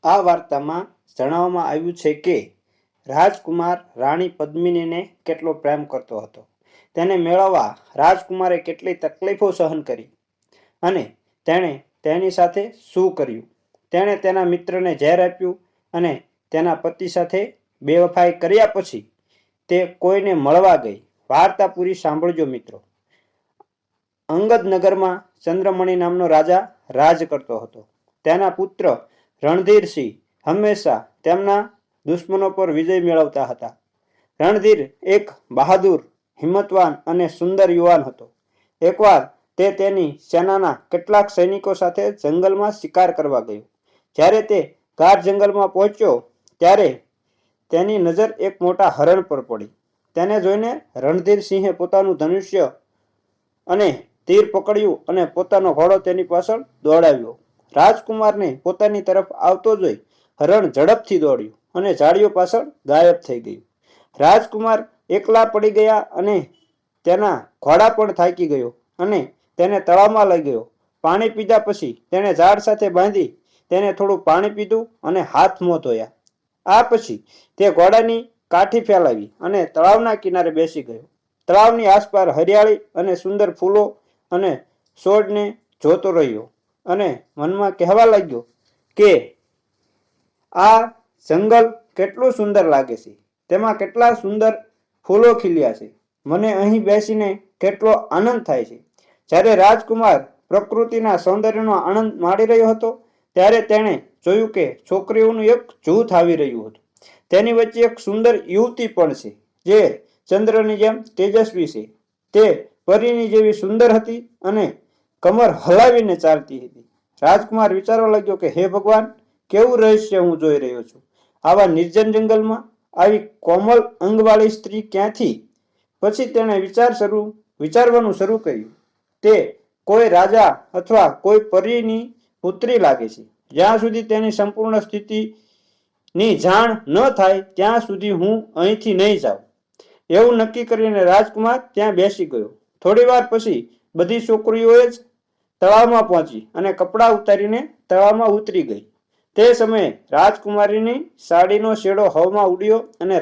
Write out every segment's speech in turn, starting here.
આ વાર્તામાં જણાવવામાં આવ્યું છે કે રાજકુમાર રાણી પદ્મિનીને કેટલો પ્રેમ કરતો હતો. તેને મેળવવા રાજકુમારે કેટલી તકલીફો સહન કરી અને તેણે તેની સાથે શું કર્યું. તેણે તેના મિત્રને ઝેર આપ્યું અને તેના પતિ સાથે બેવફાઈ કર્યા પછી તે કોઈને મળવા ગઈ. વાર્તા પૂરી સાંભળજો મિત્રો. અંગદ નગરમાં ચંદ્રમણી નામનો રાજા રાજ કરતો હતો. તેના પુત્ર રણધીરસિંહ હંમેશા તેમના દુશ્મનો પર વિજય મેળવતા હતા. રણધીર એક બહાદુર, હિંમતવાન અને સુંદર યુવાન હતો. એકવાર તે તેની સેનાના કેટલાક સૈનિકો સાથે જંગલમાં શિકાર કરવા ગયો. જ્યારે તે ગાઢ જંગલમાં પહોંચ્યો ત્યારે તેની નજર એક મોટા હરણ પર પડી. તેને જોઈને રણધીરસિંહે પોતાનું ધનુષ્ય અને તીર પકડ્યું અને પોતાનો ઘોડો તેની પાછળ દોડાવ્યો. રાજકુમારને પોતાની તરફ આવતો જોઈ હરણ ઝડપથી દોડ્યું અને ઝાડીઓ પાછળ ગાયબ થઈ ગયું. રાજકુમાર એકલા પડી ગયા અને તેના ઘોડા પણ થાકી ગયો અને તેને તળાવમાં લઈ ગયો. પાણી પીધા પછી તેણે ઝાડ સાથે બાંધી તેને થોડું પાણી પીધું અને હાથ મોં ધોયા. આ પછી તે ઘોડાની કાઠી ફેલાવી અને તળાવના કિનારે બેસી ગયો. તળાવની આસપાસ હરિયાળી અને સુંદર ફૂલો અને છોડને જોતો રહ્યો અને મનમાં કહેવા લાગ્યો કે આ જંગલ કેટલું સુંદર લાગે છે. તેમાં કેટલા સુંદર ફૂલો ખીલ્યા છે. મને અહીં બેસીને કેટલો આનંદ થાય છે. જ્યારે રાજકુમાર પ્રકૃતિના સૌંદર્યનો આનંદ માણી રહ્યો હતો ત્યારે તેણે જોયું કે છોકરીઓનું એક જૂથ આવી રહ્યું હતું. તેની વચ્ચે એક સુંદર યુવતી પણ છે જે ચંદ્રની જેમ તેજસ્વી છે. તે પરીની જેવી સુંદર હતી અને કમર હલાવીને ચાલતી હતી. રાજકુમાર વિચારવા લાગ્યો કે હે ભગવાન, કેવું રહસ્ય હું જોઈ રહ્યો છું. આવા નિર્જન જંગલમાં આવી કોમલ અંગવાળી સ્ત્રી ક્યાંથી? પછી તેણે વિચારવાનું શરૂ કર્યું. તે કોઈ રાજા અથવા કોઈ પરીની પુત્રી લાગે છે. જ્યાં સુધી તેની સંપૂર્ણ સ્થિતિની જાણ ન થાય ત્યાં સુધી હું અહીંથી નહીં જાઉં. એવું નક્કી કરીને રાજકુમાર ત્યાં બેસી ગયો. થોડી વાર પછી બધી છોકરીઓએ જ તળાવમાં પહોંચી અને કપડાં ઉતારીને તળાવમાં ઉતરી ગઈ. તે સમયે રાજકુમારીની સાડીનો શેડો હવામાં ઉડ્યો અને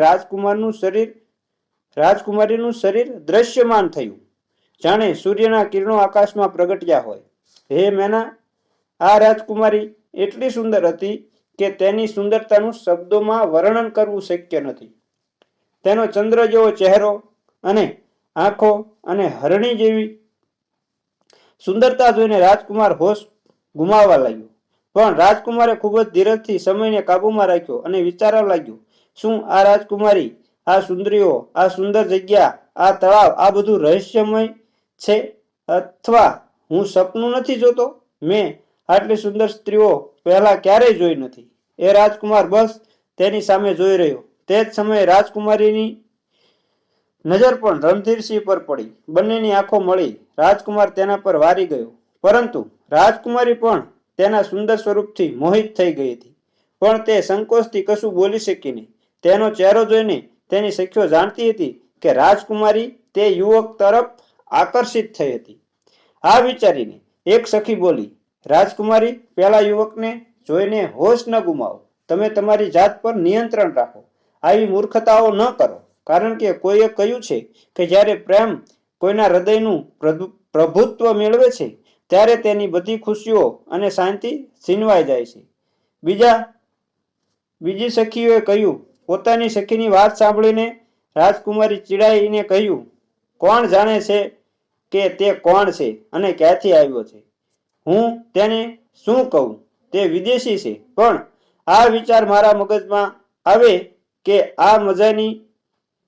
રાજકુમારીનું શરીર દ્રશ્યમાન થયું, જાણે સૂર્યના કિરણો આકાશમાં પ્રગટ્યા હોય. હે મેના, આ રાજકુમારી એટલી સુંદર હતી કે તેની સુંદરતાનું શબ્દોમાં વર્ણન કરવું શક્ય નથી. તેનો ચંદ્ર જેવો ચહેરો અને આંખો અને હરણી જેવી સુંદરતા જોઈને રાજકુમાર હોશ ગુમાવવા લાગ્યો. પણ રાજકુમારે ખૂબ જ ધીરજથી સમયને કાબૂમાં રાખ્યો અને વિચારવા લાગ્યો, શું આ રાજકુમારી, આ સુંદરીઓ, આ સુંદર જગ્યા, આ તળાવ, આ બધું રહસ્યમય છે અથવા હું સપનું નથી જોતો? મેં આટલી સુંદર સ્ત્રીઓ પહેલા ક્યારેય જોઈ નથી. એ રાજકુમાર બસ તેની સામે જોઈ રહ્યો. તે જ સમયે રાજકુમારીની નજર પણ રણધીરસિંહ પર પડી. બંનેની આંખો મળી. રાજકુમાર તેના પર વારી ગયો, પરંતુ રાજકુમારી પણ તેના સુંદર સ્વરૂપથી મોહિત થઈ ગઈ હતી. પણ તે સંકોચથી કશું બોલી શકી નહીં. તેનો ચહેરો જોઈને તેની સખીઓ જાણતી હતી કે રાજકુમારી તે યુવક તરફ આકર્ષિત થઈ હતી. આ વિચારીને એક સખી બોલી, રાજકુમારી, પેલા યુવકને જોઈને હોશ ન ગુમાવો. તમે તમારી જાત પર નિયંત્રણ રાખો. આવી મૂર્ખતાઓ ન કરો, કારણ કે કોઈએ કહ્યું છે કે જ્યારે પ્રેમ કોઈના હૃદયનું પ્રભુત્વ મેળવે છે ત્યારે તેની બધી ખુશીઓ અને શાંતિ છીનવાઈ જાય છે. બીજી સખીઓએ કહ્યું. પોતાની સખીની વાત સાંભળીને રાજકુમારી ચીડાઈને કહ્યું, કોણ જાણે છે કે તે કોણ છે અને ક્યાંથી આવ્યો છે? હું તેને શું કહું? તે વિદેશી છે. પણ આ વિચાર મારા મગજમાં આવે કે આ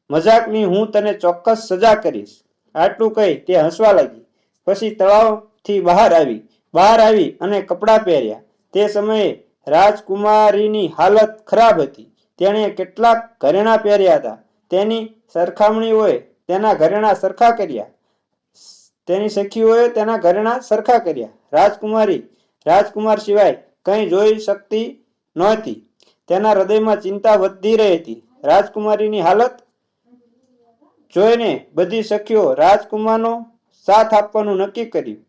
મજાકની હું તને ચોક્કસ સજા કરીશ. આટલું કહી તે હસવા લાગી. પછી તળાવથી બહાર આવી અને કપડાં પહેર્યા. તે સમયે રાજકુમારીની હાલત ખરાબ હતી. તેણે કેટલાક ઘરેણાં પહેર્યા હતા. તેની સરખામણીઓએ તેના ઘરેણાં સરખા કર્યા. તેની સખીઓએ તેના ઘરેણાં સરખા કર્યા. રાજકુમાર સિવાય કંઈ જોઈ શકતી નહોતી. તેના હૃદયમાં ચિંતા વધી રહી હતી. રાજકુમારીની હાલત જોઈને બધી સખીઓ રાજકુમારનો સાથ આપવાનું નક્કી કર્યું.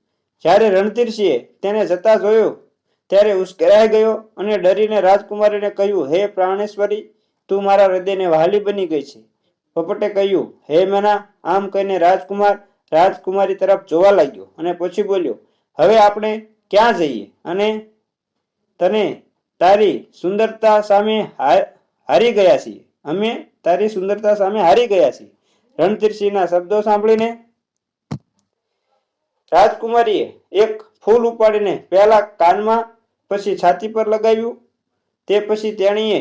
જ્યારે રણધીરસિંહે તેને જતા જોયો ત્યારે ઉશ્કેરાઈ ગયો અને ડરીને રાજકુમારીને કહ્યું, હે પ્રાણેશ્વરી, તું મારા હૃદયને વહાલી બની ગઈ છે. પોપટે કહ્યું, હે મેના. આમ કહીને રાજકુમાર રાજકુમારી તરફ જોવા લાગ્યો અને પછી બોલ્યો, હવે આપણે ક્યાં જઈએ? અને તને તારી સુંદરતા સામે હારી ગયા છીએ. અમે તારી સુંદરતા સામે હારી ગયા છીએ. રણધીરસિંહના શબ્દો સાંભળીને રાજકુમારીએ એક ફૂલ ઉપાડીને પહેલા કાનમાં, પછી છાતી પર લગાવ્યું. તે પછી તેણીએ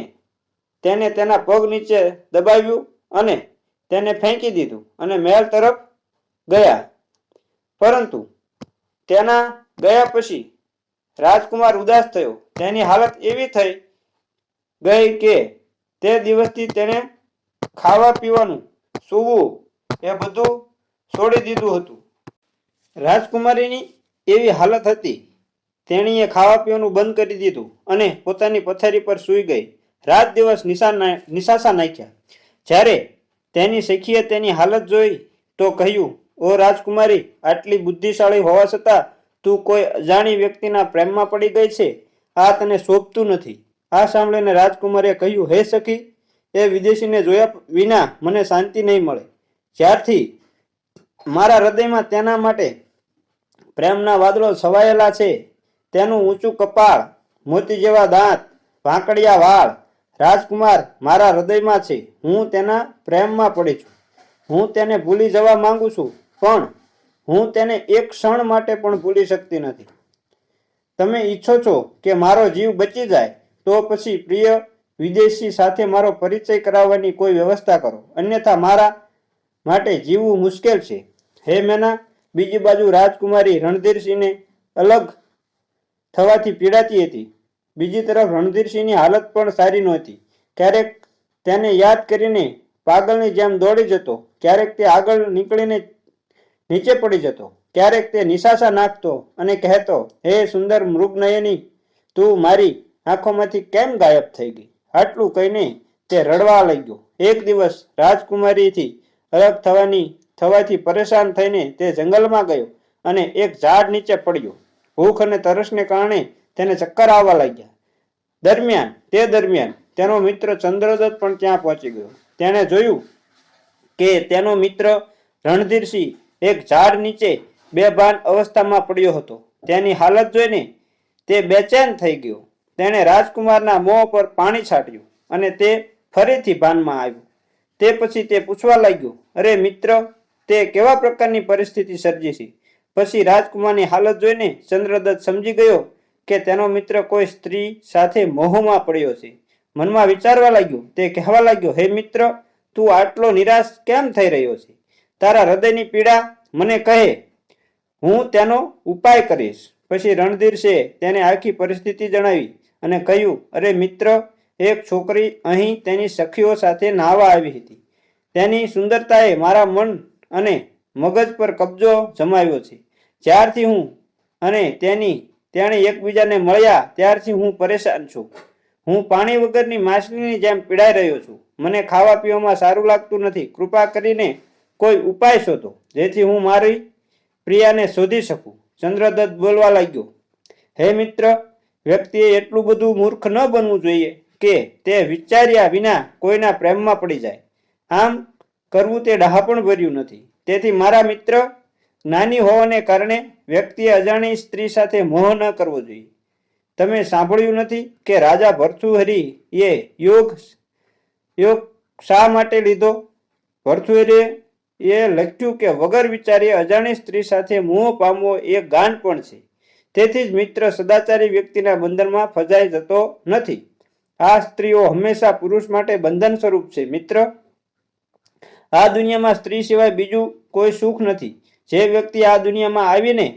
તેને તેના પગ નીચે દબાવ્યું અને તેને ફેંકી દીધું અને મહેલ તરફ ગયા. પરંતુ તેના ગયા પછી રાજકુમાર ઉદાસ થયો. તેની હાલત એવી થઈ ગઈ કે તે દિવસથી તેણે ખાવા પીવાનું, સૂવું એ બધું છોડી દીધું હતું. રાજકુમારીની એવી હાલત હતી. તેણીએ ખાવા પીવાનું બંધ કરી દીધું અને પોતાની પથારી પર સૂઈ ગઈ. રાત દિવસ નિશાસા નાખ્યા. જ્યારે તેની સખીએ તેની હાલત જોઈ તો કહ્યું, ઓ રાજકુમારી, આટલી બુદ્ધિશાળી હોવા છતાં તું કોઈ અજાણી વ્યક્તિના પ્રેમમાં પડી ગઈ છે. આ તને શોભતું નથી. આ સાંભળીને રાજકુમારીએ કહ્યું, હે સખી, એ વિદેશીને જોયા વિના મને શાંતિ નહીં મળે. જ્યારથી મારા હૃદયમાં તેના માટે પ્રેમના વાદળો છવાયેલા છે, તેનું ઊંચું કપાળ, મોતી જેવા દાંત, વાંકડિયા વાળ, રાજકુમાર મારા હૃદયમાં છે. હું તેના પ્રેમમાં પડી છું. હું તેને ભૂલી જવા માંગુ છું, પણ હું તેને એક ક્ષણ માટે પણ ભૂલી શકતી નથી. તમે ઈચ્છો છો કે મારો જીવ બચી જાય, તો પછી પ્રિય વિદેશી સાથે મારો પરિચય કરાવવાની કોઈ વ્યવસ્થા કરો, અન્યથા મારા માટે જીવવું મુશ્કેલ છે. હે મેના. બીજી બાજુ રાજકુમારી રણધીરસિંહને અલગ થવાથી પીડાતી હતી. બીજી તરફ રણધીરસિંહની હાલત પણ સારી નહોતી. ક્યારેક તેને યાદ કરીને પાગલની જેમ દોડી જતો, ક્યારેક તે આગળ નીકળીને નીચે પડી જતો, ક્યારેક તે નિશાસા નાખતો અને કહેતો, હે સુંદર મૃગનયની, તું મારી આંખોમાંથી કેમ ગાયબ થઈ ગઈ? આટલું કહીને તે રડવા લાગ્યો. એક દિવસ રાજકુમારીથી અલગ થવાથી પરેશાન થઈને તે જંગલમાં ગયો અને એક ઝાડ નીચે પડ્યો. ભૂખ અને તરસને કારણે તેને ચક્કર આવવા લાગ્યા. દરમિયાન તેનો મિત્ર ચંદ્રદત્ત પણ ત્યાં પહોંચી ગયો. તેણે જોયું કે તેનો મિત્ર રણધીરસિંહ એક ઝાડ નીચે બેભાન અવસ્થામાં પડ્યો હતો. તેની હાલત જોઈને તે બેચેન થઈ ગયો. તેણે રાજકુમારના મોં પર પાણી છાંટ્યું અને તે ફરીથી ભાનમાં આવ્યો. તે પછી તે પૂછવા લાગ્યો, અરે મિત્ર, તે કેવા પ્રકારની પરિસ્થિતિ સર્જી છે? પછી રાજકુમારની હાલત જોઈને ચંદ્રદત્ત સમજી ગયો કે તેનો મિત્ર કોઈ સ્ત્રી સાથે મોહમાં પડ્યો છે. મનમાં વિચારવા લાગ્યો. તે કહેવા લાગ્યો, હે મિત્ર, તું આટલો નિરાશ કેમ થઈ રહ્યો છે? તારા હૃદયની પીડા મને કહે, હું તેનો ઉપાય કરીશ. પછી રણધીરસિંહે તેને આખી પરિસ્થિતિ જણાવી અને કહ્યું, અરે મિત્ર, એક છોકરી અહીં તેની સખીઓ સાથે નાહવા આવી હતી. તેની સુંદરતાએ મારા મન અને મગજ પર કબજો જમાવ્યો છે. જ્યારથી હું અને તેણે એકબીજાને મળ્યા ત્યારથી હું પરેશાન છું. હું પાણી વગરની માછલીની જેમ પીડાઈ રહ્યો છું. મને ખાવા પીવામાં સારું લાગતું નથી. કૃપા કરીને કોઈ ઉપાય શોધો, જેથી હું મારી પ્રિયાને શોધી શકું. ચંદ્રદત્ત બોલવા લાગ્યો, હે મિત્ર, વ્યક્તિએ એટલું બધું મૂર્ખ ન બનવું જોઈએ કે તે વિચાર્યા વિના કોઈના પ્રેમમાં પડી જાય. આમ કરવું તે ડહાપણ ભર્યું નથી. તેથી મારા મિત્ર, જ્ઞાની હોવાને કારણે વ્યક્તિએ અજાણી સ્ત્રી સાથે મોહ ન કરવો જોઈએ. તમે સાંભળ્યું નથી કે રાજા ભર્તૃહરિએ યોગ શા માટે લીધો? ભર્તૃહરિએ લખ્યું કે વગર વિચારે અજાણી સ્ત્રી સાથે મોહ પામવો એ ગાન પણ છે. તેથી જ મિત્ર સદાચારી વ્યક્તિના બંધનમાં ફસાઈ જતો નથી. આ સ્ત્રીઓ હંમેશા પુરુષ માટે બંધન સ્વરૂપ છે. મિત્ર, આ દુનિયામાં સ્ત્રી સિવાય બીજું કોઈ સુખ નથી. જે વ્યક્તિ આ દુનિયામાં આવીને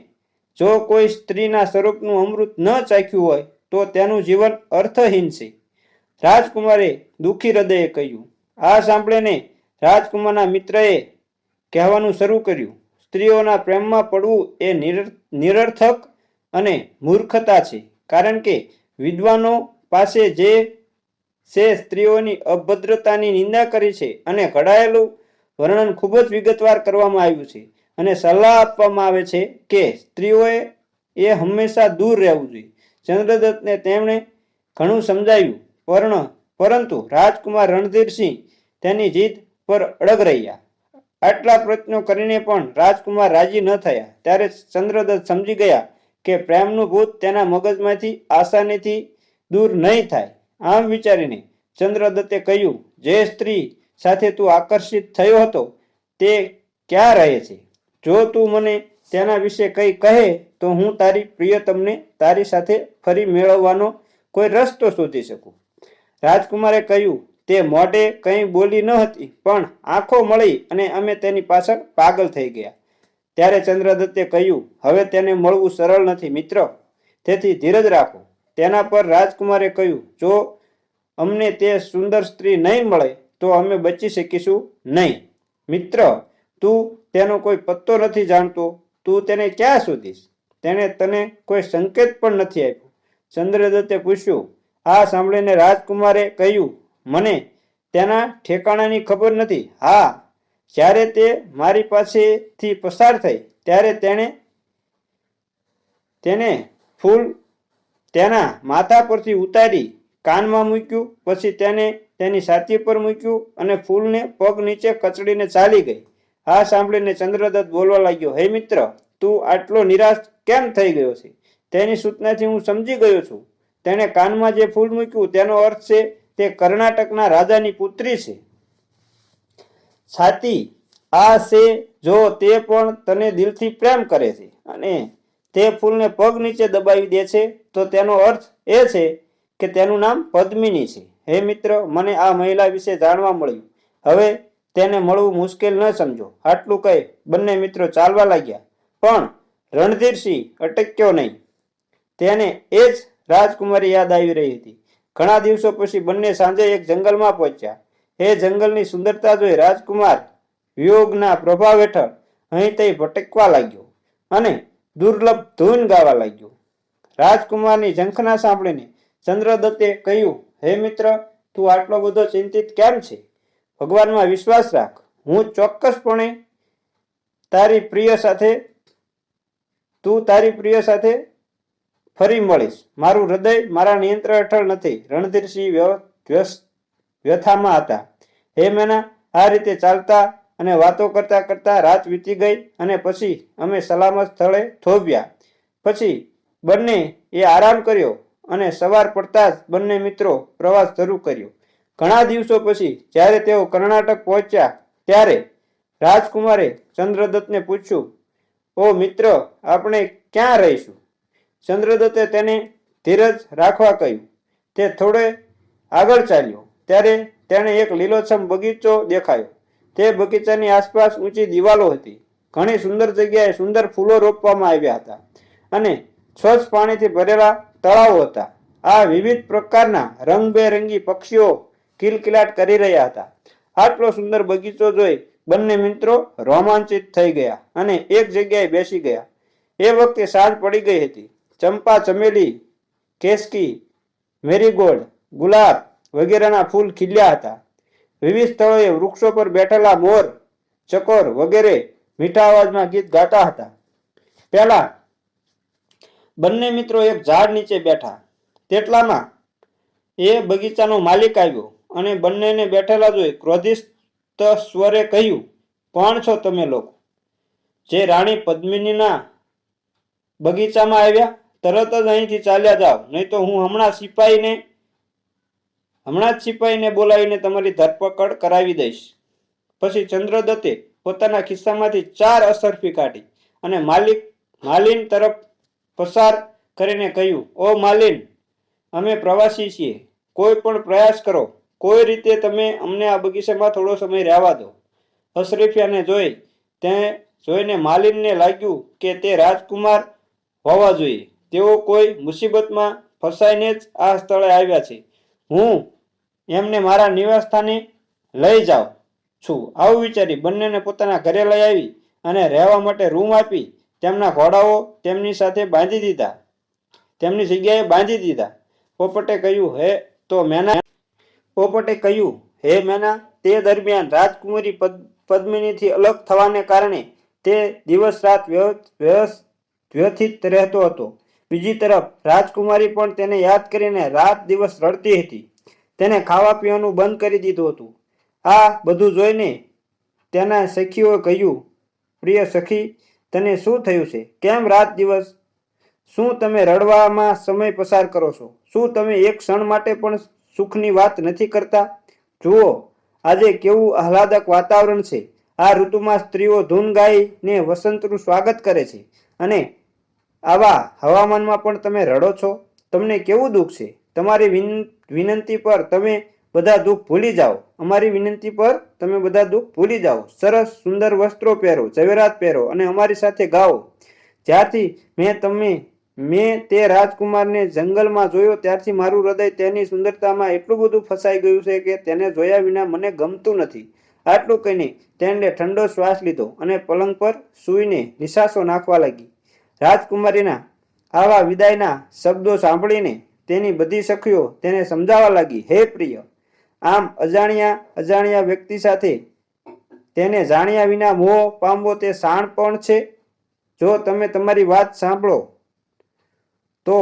જો કોઈ સ્ત્રીના સ્વરૂપનું અમૃત ન ચાખ્યું હોય તો તેનું જીવન અર્થહીન છે. રાજકુમારે દુઃખી હૃદયે કહ્યું. આ સાંભળીને રાજકુમારના મિત્રએ કહેવાનું શરૂ કર્યું, સ્ત્રીઓના પ્રેમમાં પડવું એ નિરર્થક અને મૂર્ખતા છે. કારણ કે વિદ્વાનો પાસે જે સ્ત્રીઓની અભદ્રતાની નિંદા કરી છે અને ઘડાયેલું વર્ણન ખૂબ જ વિગતવાર કરવામાં આવ્યું છે અને સલાહ આપવામાં આવે છે કે સ્ત્રીઓએ હંમેશા દૂર રહેવું જોઈએ. ચંદ્રદત્તને તેમણે ઘણું સમજાવ્યું, પરંતુ રાજકુમાર રણધીરસિંહ તેની જીદ પર અડગ રહ્યા. આટલા પ્રયત્નો કરીને પણ રાજકુમાર રાજી ન થયા. ત્યારે ચંદ્રદત્ત સમજી ગયા કે પ્રેમનું ભૂત તેના મગજમાંથી આસાનીથી દૂર નહીં થાય. આમ વિચારીને ચંદ્રદત્તે કહ્યું, જે સ્ત્રી સાથે તું આકર્ષિત થયો હતો તે ક્યાં રહે છે? જો તું મને તેના વિશે કંઈ કહે તો હું તારી પ્રિયતમને તારી સાથે ફરી મેળવવાનો કોઈ રસ્તો શોધી શકું. રાજકુમારે કહ્યું, તે મોઢે કંઈ બોલી ન હતી, પણ આંખો મળી અને અમે તેની પાછળ પાગલ થઈ ગયા. ત્યારે ચંદ્રદત્તે કહ્યું, હવે તેને મળવું સરળ નથી મિત્ર, તેથી ધીરજ રાખો. તેના પર રાજકુમારે કહ્યું, જો અમને તે સુંદર સ્ત્રી નહીં મળે તો અમે બચી શકીશું નહીં. મિત્ર, તું તેનો કોઈ પત્તો નથી જાણતો, તું તેને ક્યાં શોધીશ? તેણે તને કોઈ સંકેત પણ નથી આપ્યો. ચંદ્રદત્તે પૂછ્યું. આ સાંભળીને રાજકુમારે કહ્યું, મને તેના ઠેકાણાની ખબર નથી. હા, જ્યારે તે મારી પાસેથી પસાર થઈ ત્યારે તેને ફૂલ તેના માથા પરથી ઉતારી કાનમાં મૂક્યું, પછી તેને તેની છાતી પર મૂક્યું અને ફૂલને પગ નીચે કચડીને ચાલી ગઈ. આ સાંભળીને ચંદ્રદત્ત બોલવા લાગ્યો, હે મિત્ર, તું આટલો નિરાશ કેમ થઈ ગયો છે? તેની સૂચનાથી હું સમજી ગયો છું. તેણે કાનમાં જે ફૂલ મૂક્યું તેનો અર્થ છે તે કર્ણાટકના રાજાની પુત્રી છે. છાતી આ છે, જો તે પણ તને દિલથી પ્રેમ કરે છે અને તે ફૂલને પગ નીચે દબાવી દે છે તો તેનો અર્થ એ છે કે તેનું નામ પદ્મિની છે. હે મિત્ર, મને આ મહિલા વિશે જાણવા મળ્યું. હવે તેને મળવું મુશ્કેલ ન સમજો. આટલું કહી બંને મિત્રો ચાલવા લાગ્યા. પણ રણધીરસિંહ અટક્યો નહીં. તેને એ જ રાજકુમારી યાદ આવી રહી હતી. ઘણા દિવસો પછી બંને સાંજે એક જંગલમાં પહોંચ્યા. એ જંગલની સુંદરતા જોઈ રાજકુમાર વિયોગના પ્રભાવ હેઠળ અહીં તહીં ભટકવા લાગ્યો અને દુર્લભ ધૂન ગાવા લાગ્યો. રાજકુમારની ઝંખના સાંભળીને ચંદ્રદત્તે કહ્યું, હે મિત્ર, તું આટલો બધો ચિંતિત કેમ છે? ભગવાનમાં વિશ્વાસ રાખ. હું ચોક્કસપણે તારી પ્રિય સાથે ફરી મળીશ. મારું હૃદય મારા નિયંત્રણ હેઠળ નથી. રણધીરસિંહ વ્યથામાં હતા. હે મેના, આ રીતે ચાલતા અને વાતો કરતા કરતા રાત વીતી ગઈ અને પછી અમે સલામત સ્થળે થોભ્યા. પછી બંને એ આરામ કર્યો અને સવાર પડતા જ બંને મિત્રો પ્રવાસ શરૂ કર્યો. ઘણા દિવસો પછી જ્યારે તેઓ કર્ણાટક પહોંચ્યા ત્યારે રાજકુમારે ચંદ્રદત્તને પૂછ્યું, ઓ મિત્ર, આપણે ક્યાં રહીશું? ચંદ્રદત્તે તેને ધીરજ રાખવા કહ્યું. તે થોડે આગળ ચાલ્યો ત્યારે તેણે એક લીલોછમ બગીચો દેખાયો. તે બગીચાની આસપાસ ઊંચી દિવાલો હતી. ઘણી સુંદર જગ્યાએ સુંદર ફૂલો રોપવામાં આવ્યા હતા અને સ્વચ્છ પાણીથી ભરેલા તળાવો હતા. આ વિવિધ પ્રકારના રંગબેરંગી પક્ષીઓ કિલકિલાટ કરી રહ્યા હતા. આટલો સુંદર બગીચો જોઈ બંને મિત્રો રોમાંચિત થઈ ગયા અને એક જગ્યાએ બેસી ગયા. એ વખતે સાંજ પડી ગઈ હતી. ચંપા, ચમેલી, કેસકી, મેરીગોલ્ડ, ગુલાબ વગેરેના ફૂલ ખીલ્યા હતા. વિવિધ સ્થળોએ વૃક્ષો પર બેઠેલા મોર, ચકોર વગેરે મીઠા અવાજમાં ગીત ગાતા હતા. પહેલા બંને મિત્રો એક ઝાડ નીચે બેઠા. તેટલામાં એ બગીચાનો માલિક આવ્યો અને બંનેને બેઠેલા જોઈ ક્રોધિત સ્વરે કહ્યું, કોણ છો તમે લોકો જે રાણી પદ્મિનીના બગીચામાં આવ્યા? તરત જ અહીંથી ચાલ્યા જાઓ, નહીં તો હું હમણાં જ સિપાહીને બોલાવીને તમારી ધરપકડ કરાવી દઈશ. પછી ચંદ્રદત્તે પોતાના ખિસ્સામાંથી 4 અસરફી કાઢી અને માલિન તરફ પસાર કરીને કહ્યું, ઓ માલિન, અમે પ્રવાસી છીએ. કોઈ પણ પ્રયાસ કરો, કોઈ રીતે તમે અમને આ બગીચામાં થોડો સમય રહેવા દો. અશરફિયાને જોઈને માલિનને લાગ્યું કે તે રાજકુમાર હોવા જોઈએ. તેઓ કોઈ મુસીબતમાં ફસાઈને જ આ સ્થળે આવ્યા છે. હું એમને મારા નિવાસસ્થાને લઈ જાઉં છું. આવું વિચારી બંનેને પોતાના ઘરે લઈ આવી અને રહેવા માટે રૂમ આપી તેમના ઘોડાઓ તેમની જગ્યાએ બાંધી દીધા. પોપટે કહ્યું, હે મેના, તે દરમિયાન રાજકુમારી પદ્મિનીથી અલગ થવાને કારણે તે દિવસ રાત વ્યથિત રહેતો હતો. બીજી તરફ રાજકુમારી પણ તેને યાદ કરીને રાત દિવસ રડતી હતી. તેને ખાવા પીવાનું બંધ કરી દીધું હતું. આ બધું જોઈને તેના સખીઓએ કહ્યું, પ્રિય સખી, તને શું થયું છે? કેમ રાત દિવસ શું તમે રડવામાં સમય પસાર કરો છો? શું તમે એક ક્ષણ માટે પણ સુખની વાત નથી કરતા? જુઓ, આજે કેવું આહલાદક વાતાવરણ છે. આ ઋતુમાં સ્ત્રીઓ ધૂન ગાઈને વસંતનું સ્વાગત કરે છે, અને આવા હવામાનમાં પણ તમે રડો છો? તમને કેવું દુઃખ છે? તમારી વિનંતી પર તમે બધા દુઃખ ભૂલી જાઓ. અમારી વિનંતી પર તમે બધા દુઃખ ભૂલી જાઓ. સરસ સુંદર વસ્ત્રો પહેરો, ઝવેરાત પહેરો અને અમારી સાથે ગાઓ. જ્યારથી મેં તે રાજકુમારને જંગલમાં જોયો ત્યારથી મારું હૃદય તેની સુંદરતામાં એટલું બધું ફસાઈ ગયું છે કે તેને જોયા વિના મને ગમતું નથી. આટલું કહીને તેણે ઠંડો શ્વાસ લીધો અને પલંગ પર સૂઈને નિસાસો નાખવા લાગી. રાજકુમારીના આવા વિદાયના શબ્દો સાંભળીને તેની બધી સખીઓ તેને સમજાવવા લાગી, હે પ્રિય, આમ અજાણ્યા વ્યક્તિ સાથે તેને જાણ્યા વિના મોહ પામવો તે શાણપણ છે. જો તમે તમારી વાત સાંભળો તો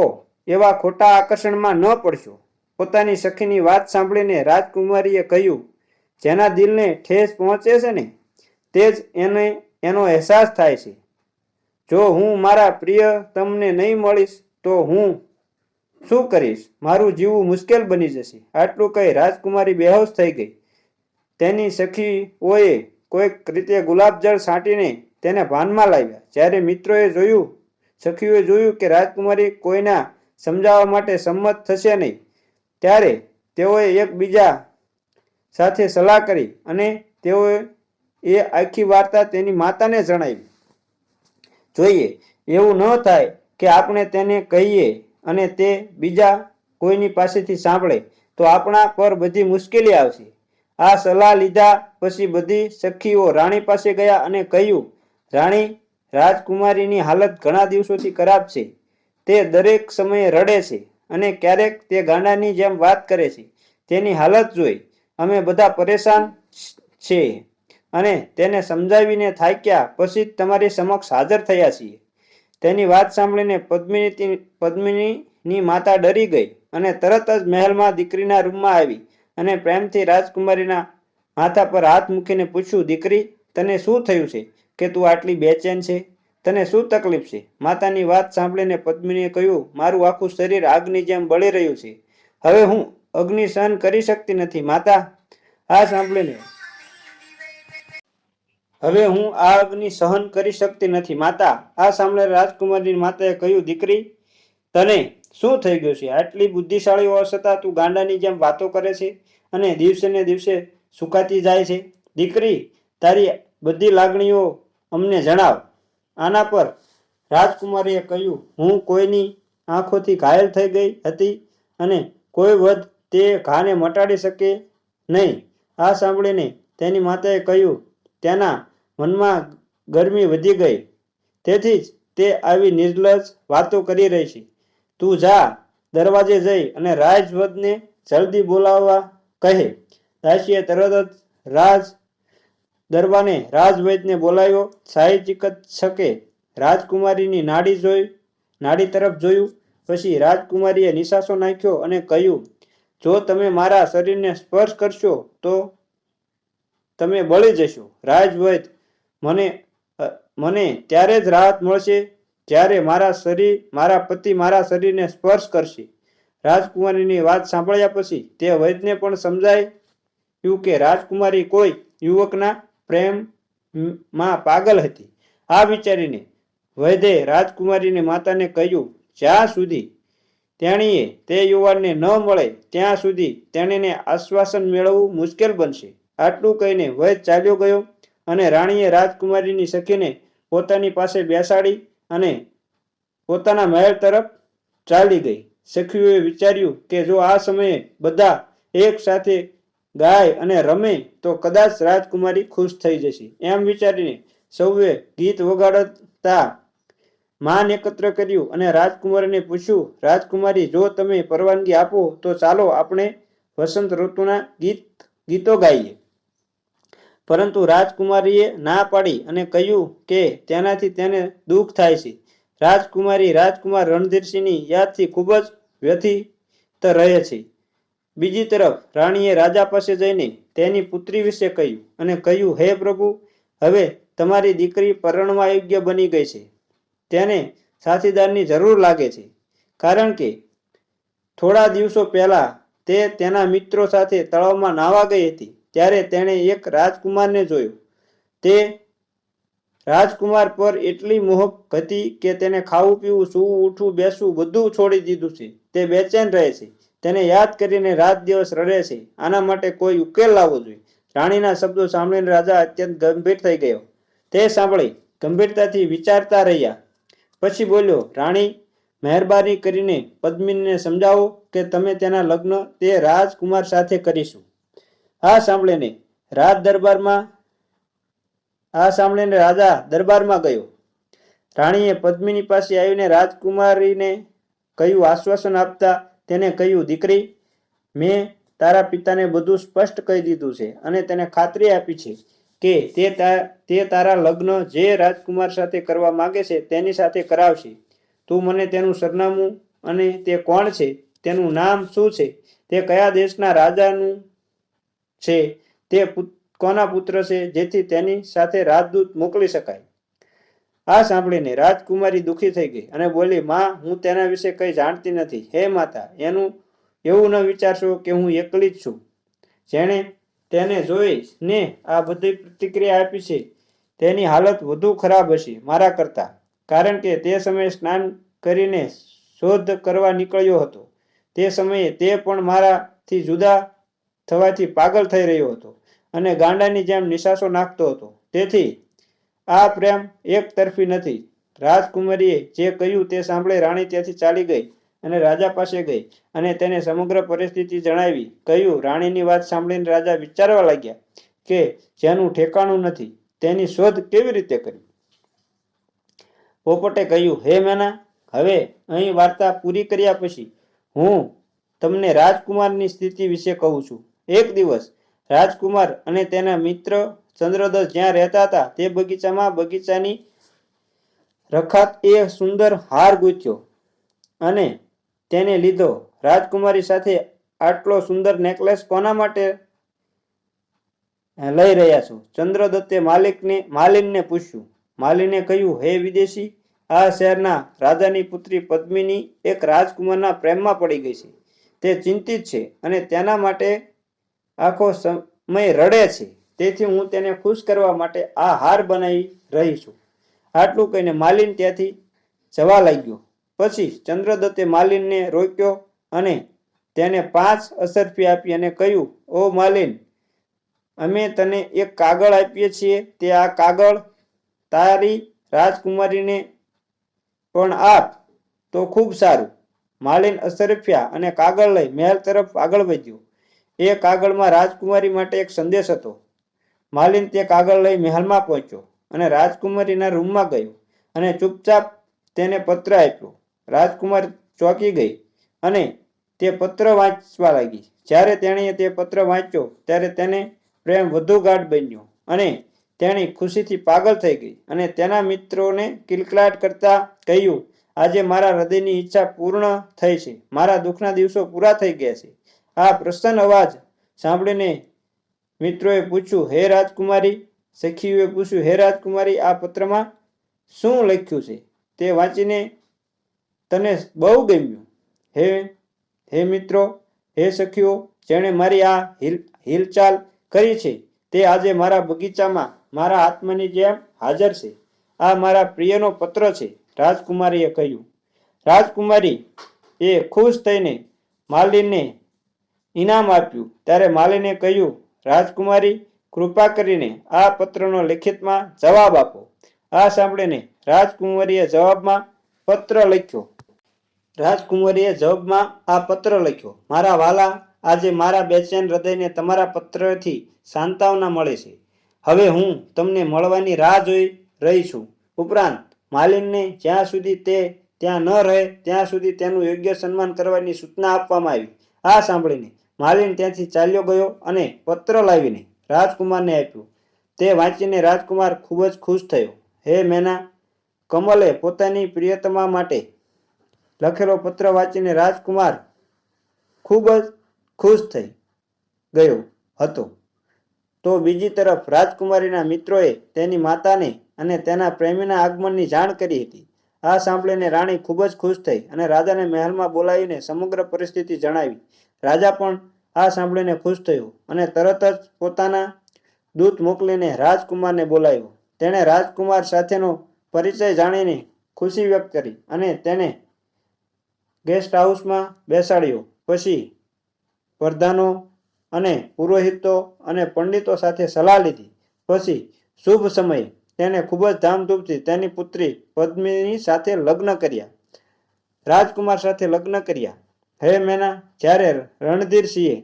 એવા ખોટા આકર્ષણમાં ન પડશો. પોતાની સખીની વાત સાંભળીને રાજકુમારીએ કહ્યું, જેના દિલને ઠેસ પહોંચે છે ને તે જ એનો અહેસાસ થાય છે. જો હું મારા પ્રિયતમને નહીં મળીશ તો હું શું કરીશ? મારું જીવવું મુશ્કેલ બની જશે. આટલું કહી રાજકુમારી બેહોશ થઈ ગઈ. તેની સખીઓએ કોઈક રીતે ગુલાબજળ છાંટીને તેને ભાનમાં લાવ્યા. જ્યારે સખીઓએ જોયું કે રાજકુમારી કોઈના સમજાવવા માટે સંમત થશે નહીં, ત્યારે તેઓએ એકબીજા સાથે સલાહ કરી અને તેઓએ આખી વાર્તા તેની માતાને જણાવી. જોઈએ, એવું ન થાય કે આપણે તેને કહીએ અને તે બીજા કોઈની પાસેથી સાંભળે તો આપણા પર બધી મુશ્કેલી આવશે. આ સલાહ લીધા પછી બધી સખીઓ રાણી પાસે ગયા અને કહ્યું, રાણી, રાજકુમારીની હાલત ઘણા દિવસોથી ખરાબ છે. તે દરેક સમયે રડે છે અને ક્યારેક તે ગાંડાની જેમ વાત કરે છે. તેની હાલત જોઈ અમે બધા પરેશાન છીએ અને તેને સમજાવીને થાક્યા પછી જ તમારી સમક્ષ હાજર થયા છીએ. તેની વાત સાંભળીને પદ્મિનીની માતા ડરી ગઈ અને તરત જ મહેલમાં દીકરીના રૂમમાં આવી અને પ્રેમથી રાજકુમારીના માથા પર હાથ મૂકીને પૂછ્યું, દીકરી, તને શું થયું છે કે તું આટલી બેચેન છે? તને શું તકલીફ છે? માતાની વાત સાંભળીને પદ્મિનીએ કહ્યું, મારું આખું શરીર આગની જેમ બળી રહ્યું છે. હવે હું અગ્નિ સહન કરી શકતી નથી માતા. આ સાંભળીને રાજકુમારીની માતાએ કહ્યું, દીકરી, તને શું થઈ ગયું છે? આટલી બુદ્ધિશાળી હોવા છતાં તું ગાંડાની જેમ વાતો કરે છે અને દિવસે ને દિવસે સુકાતી જાય છે. દીકરી, તારી બધી લાગણીઓ અમને જણાવ. આના પર રાજકુમારીએ કહ્યું, હું કોઈની આંખોથી ઘાયલ થઈ ગઈ હતી અને કોઈ વધ તે ઘાને મટાડી શકે નહીં. આ સાંભળીને તેની માતાએ કહ્યું, તેના મનમાં ગરમી વધી ગઈ, તેથી જ તે આવી નિર્લજ્જ વાતો કરી રહી છે. તું જા, દરવાજે જઈ અને રાજવધને જલ્દી બોલાવવા કહે. દાસીએ તરત જ રાજવૈદ્યને બોલાવ્યો. શાહી ચિકિત્સકે રાજકુમારીની નાડી તરફ જોયું. પછી રાજકુમારીએ નિસાસો નાખ્યો અને કહ્યું, જો તમે મારા શરીરને સ્પર્શ કરશો તો તમે બળી જશો. રાજવૈદ્ય, મને ત્યારે જ રાહત મળશે જ્યારે મારા પતિ મારા શરીરને સ્પર્શ કરશે. રાજકુમારીની વાત સાંભળ્યા પછી તે વૈદ્યને પણ સમજાયું કે રાજકુમારી કોઈ યુવકના પ્રેમમાં પાગલ હતી. આ વિચારીને વૈદ્યે રાજકુમારીની માતાને કહ્યું, જ્યાં સુધી તેણીએ તે યુવાનને ન મળે ત્યાં સુધી તેણીને આશ્વાસન મેળવવું મુશ્કેલ બનશે. આટલું કહીને વૈદ્ય ચાલ્યો ગયો અને રાણીએ રાજકુમારીની સખીને પોતાની પાસે બેસાડી અને પોતાના મહેલ તરફ ચાલી ગઈ. સખીઓએ વિચાર્યું કે જો આ સમયે બધા એક સાથે ગાય અને રમે તો કદાચ રાજકુમારી ખુશ થઈ જશે. એમ વિચારીને સૌએ ગીત વગાડતા માન એકત્ર કર્યું અને રાજકુમારીને પૂછ્યું, રાજકુમારી, જો તમે પરવાનગી આપો તો ચાલો આપણે વસંત ઋતુના ગીતો ગાઈએ. પરંતુ રાજકુમારીએ ના પાડી અને કહ્યું કે તેનાથી તેને દુઃખ થાય છે. રાજકુમાર રણધીરસિંહની યાદથી ખૂબ જ વ્યથિત રહે છે. બીજી તરફ રાણીએ રાજા પાસે જઈને તેની પુત્રી વિશે કહ્યું અને કહ્યું, હે પ્રભુ, હવે તમારી દીકરી પરણવા યોગ્ય બની ગઈ છે. તેને સાથીદારની જરૂર લાગે છે, કારણ કે થોડા દિવસો પહેલા તે તેના મિત્રો સાથે તળાવમાં નાહવા ગઈ હતી. ત્યારે તેણે એક રાજકુમારને જોયો. તે રાજકુમાર પર એટલી મોહક હતી કે તેને ખાવું, પીવું, સૂવું, ઉઠવું, બેસવું બધું છોડી દીધું છે. તે બેચેન રહે છે. તેને યાદ કરીને રાત દિવસ રડે છે. આના માટે કોઈ ઉકેલ લાવવો જોઈએ. રાણીના શબ્દો સાંભળીને રાજા અત્યંત ગંભીર થઈ ગયો. તે સાંભળી ગંભીરતાથી વિચારતા રહ્યા. પછી બોલ્યો, રાણી, મહેરબાની કરીને પદ્મિનીને સમજાવો કે તમે તેના લગ્ન તે રાજકુમાર સાથે કરીશું. આ સાંભળીને રાજા દરબારમાં ગયો. રાણીએ પદ્મિની પાસે આવીને રાજકુમારીને કહ્યું, આશ્વાસન આપતા તેને કહ્યું, દીકરી, મેં તારા પિતાને બધું સ્પષ્ટ કહી દીધું છે અને તેને ખાતરી આપી છે કે તે તારા લગ્ન જે રાજકુમાર સાથે કરવા માંગે છે તેની સાથે કરાવશે. તું મને તેનું સરનામું અને તે કોણ છે, તેનું નામ શું છે, તે કયા દેશના રાજાનું છે, તે કોના પુત્ર છે, જેથી તેની સાથે રાજદૂત મોકલી શકાય. આ સાંભળીને રાજકુમારી દુઃખી થઈ ગઈ અને બોલી, માં, હું તેના વિશે કંઈ જાણતી નથી. હે માતા, એવું ન વિચારશો કે હું એકલી જ છું. જેણે તેને જોઈને આ બધી પ્રતિક્રિયા આપી છે તેની હાલત વધુ ખરાબ હશે મારા કરતાં, કારણ કે તે સમયે સ્નાન કરીને શોધ કરવા નીકળ્યો હતો. તે સમયે તે પણ મારાથી જુદા થવાથી પાગલ થઈ રહ્યો હતો અને ગાંડાની જેમ નિશાસો નાખતો હતો. તેથી આ પ્રેમ એક તરફી નથી. રાજકુમારીએ જે કહ્યું તે સાંભળી રાણી ત્યાંથી ચાલી ગઈ અને રાજા પાસે ગઈ અને તેને સમગ્ર પરિસ્થિતિ જણાવી. કહ્યું, રાણીની વાત સાંભળીને રાજા વિચારવા લાગ્યા કે જેનું ઠેકાણું નથી તેની શોધ કેવી રીતે કરવી. પોપટે કહ્યું, હે મેના, હવે અહીં વાર્તા પૂરી કર્યા પછી હું તમને રાજકુમારની સ્થિતિ વિશે કહું છું. એક દિવસ રાજકુમાર અને તેના મિત્ર ચંદ્રદત્ત જ્યાં રહેતા હતા તે બગીચાની રખાત એ સુંદર હાર ગૂંથ્યો અને તેને લીધો. રાજકુમારી સાથે આટલો સુંદર નેકલેસ કોના માટે લઈ રહ્યા છો? ચંદ્રદત્તે માલિનને પૂછ્યું. માલિને કહ્યું, હે વિદેશી, આ શહેરના રાજાની પુત્રી પદ્મિની એક રાજકુમારના પ્રેમમાં પડી ગઈ છે. તે ચિંતિત છે અને તેના માટે આખો સમય રડે છે. તેથી હું તેને ખુશ કરવા માટે આ હાર બનાવી રહી છું. આટલું કહીને માલિન ત્યાંથી જવા લાગ્યો. પછી ચંદ્રદત્તે માલિનને રોક્યો અને તેને 5 અસરફી આપી અને કહ્યું, ઓ માલિન, અમે તને એક કાગળ આપીએ છીએ. તે આ કાગળ તારી રાજકુમારીને પણ આપ તો ખૂબ સારું. માલિન અસરફિયા અને કાગળ લઈ મહેલ તરફ આગળ વધ્યો. એ કાગળમાં રાજકુમારી માટે એક સંદેશ હતો. માલિન તે કાગળ લઈ મહેલમાં પહોંચ્યો અને રાજકુમારીના રૂમમાં ગયો અને ચૂપચાપ તેને પત્ર આપ્યો. રાજકુમારી ચોંકી ગઈ અને તે પત્ર વાંચવા લાગી. જ્યારે તેણીએ તે પત્ર વાંચ્યો ત્યારે તેને પ્રેમ વધુ ગાઢ બન્યો અને તેણી ખુશીથી પાગલ થઈ ગઈ અને તેના મિત્રોને કિલકલાટ કરતા કહ્યું, આજે મારા હૃદયની ઈચ્છા પૂર્ણ થઈ છે. મારા દુઃખના દિવસો પૂરા થઈ ગયા છે. આ પ્રસન્ન અવાજ સાંભળીને મિત્રોએ પૂછ્યું, હે રાજકુમારી, સખીઓએ પૂછ્યું, હે રાજકુમારી, આ પત્રમાં શું લખ્યું છે? તે વાંચીને તને બહુ ગમ્યું. હે મિત્રો, હે સખીઓ, જેણે મારી આ હિલચાલ કરી છે તે આજે મારા બગીચામાં મારા આત્માની જેમ હાજર છે. આ મારા પ્રિયનો પત્ર છે, રાજકુમારીએ કહ્યું. રાજકુમારી એ ખુશ થઈને માલિનને ઇનામ આપ્યું. ત્યારે માલિને કહ્યું, રાજકુમારી, કૃપા કરીને આ પત્રનો લિખિતમાં જવાબ આપો. આ સાંભળીને રાજકુમારીએ જવાબમાં આ પત્ર લખ્યો. મારા વાલા, આજે મારા બેચેન હૃદયને તમારા પત્રથી સાંત્વના મળે છે. હવે હું તમને મળવાની રાહ જોઈ રહી છું. ઉપરાંત માલિનને જ્યાં સુધી તે ત્યાં ન રહે ત્યાં સુધી તેનું યોગ્ય સન્માન કરવાની સૂચના આપવામાં આવી. આ સાંભળીને માલિન ત્યાંથી ચાલ્યો ગયો અને પત્ર લાવીને રાજકુમારને આપ્યું. તે વાંચીને રાજકુમાર ખૂબ જ ખુશ થયો. હે મેના, કમલે પોતાની પ્રિયતમા માટે લખેલો પત્ર વાંચીને રાજકુમાર ખૂબ જ ખુશ થઈ ગયો હતો. તો બીજી તરફ રાજકુમારીના મિત્રોએ તેની માતાને અને તેના પ્રેમીના આગમનની જાણ કરી હતી. આ સાંભળીને રાણી ખૂબ જ ખુશ થઈ અને રાજાને મહેલમાં બોલાવીને સમગ્ર પરિસ્થિતિ જણાવી. રાજા પણ આ સાંભળીને ખુશ થયો અને તરત જ પોતાના દૂત મોકલીને રાજકુમારને બોલાવ્યો. તેણે રાજકુમાર સાથેનો પરિચય જાણીને ખુશી વ્યક્ત કરી અને તેને ગેસ્ટ હાઉસમાં બેસાડ્યો. પછી પ્રધાનો અને પુરોહિતો અને પંડિતો સાથે સલાહ લીધી. પછી શુભ સમયે તેને ખૂબ જ ધામધૂમથી તેની પુત્રી પદ્મિની સાથે લગ્ન કર્યા. રાજકુમાર સાથે લગ્ન કર્યા. હે મેના, જ્યારે રણધીરસિંહે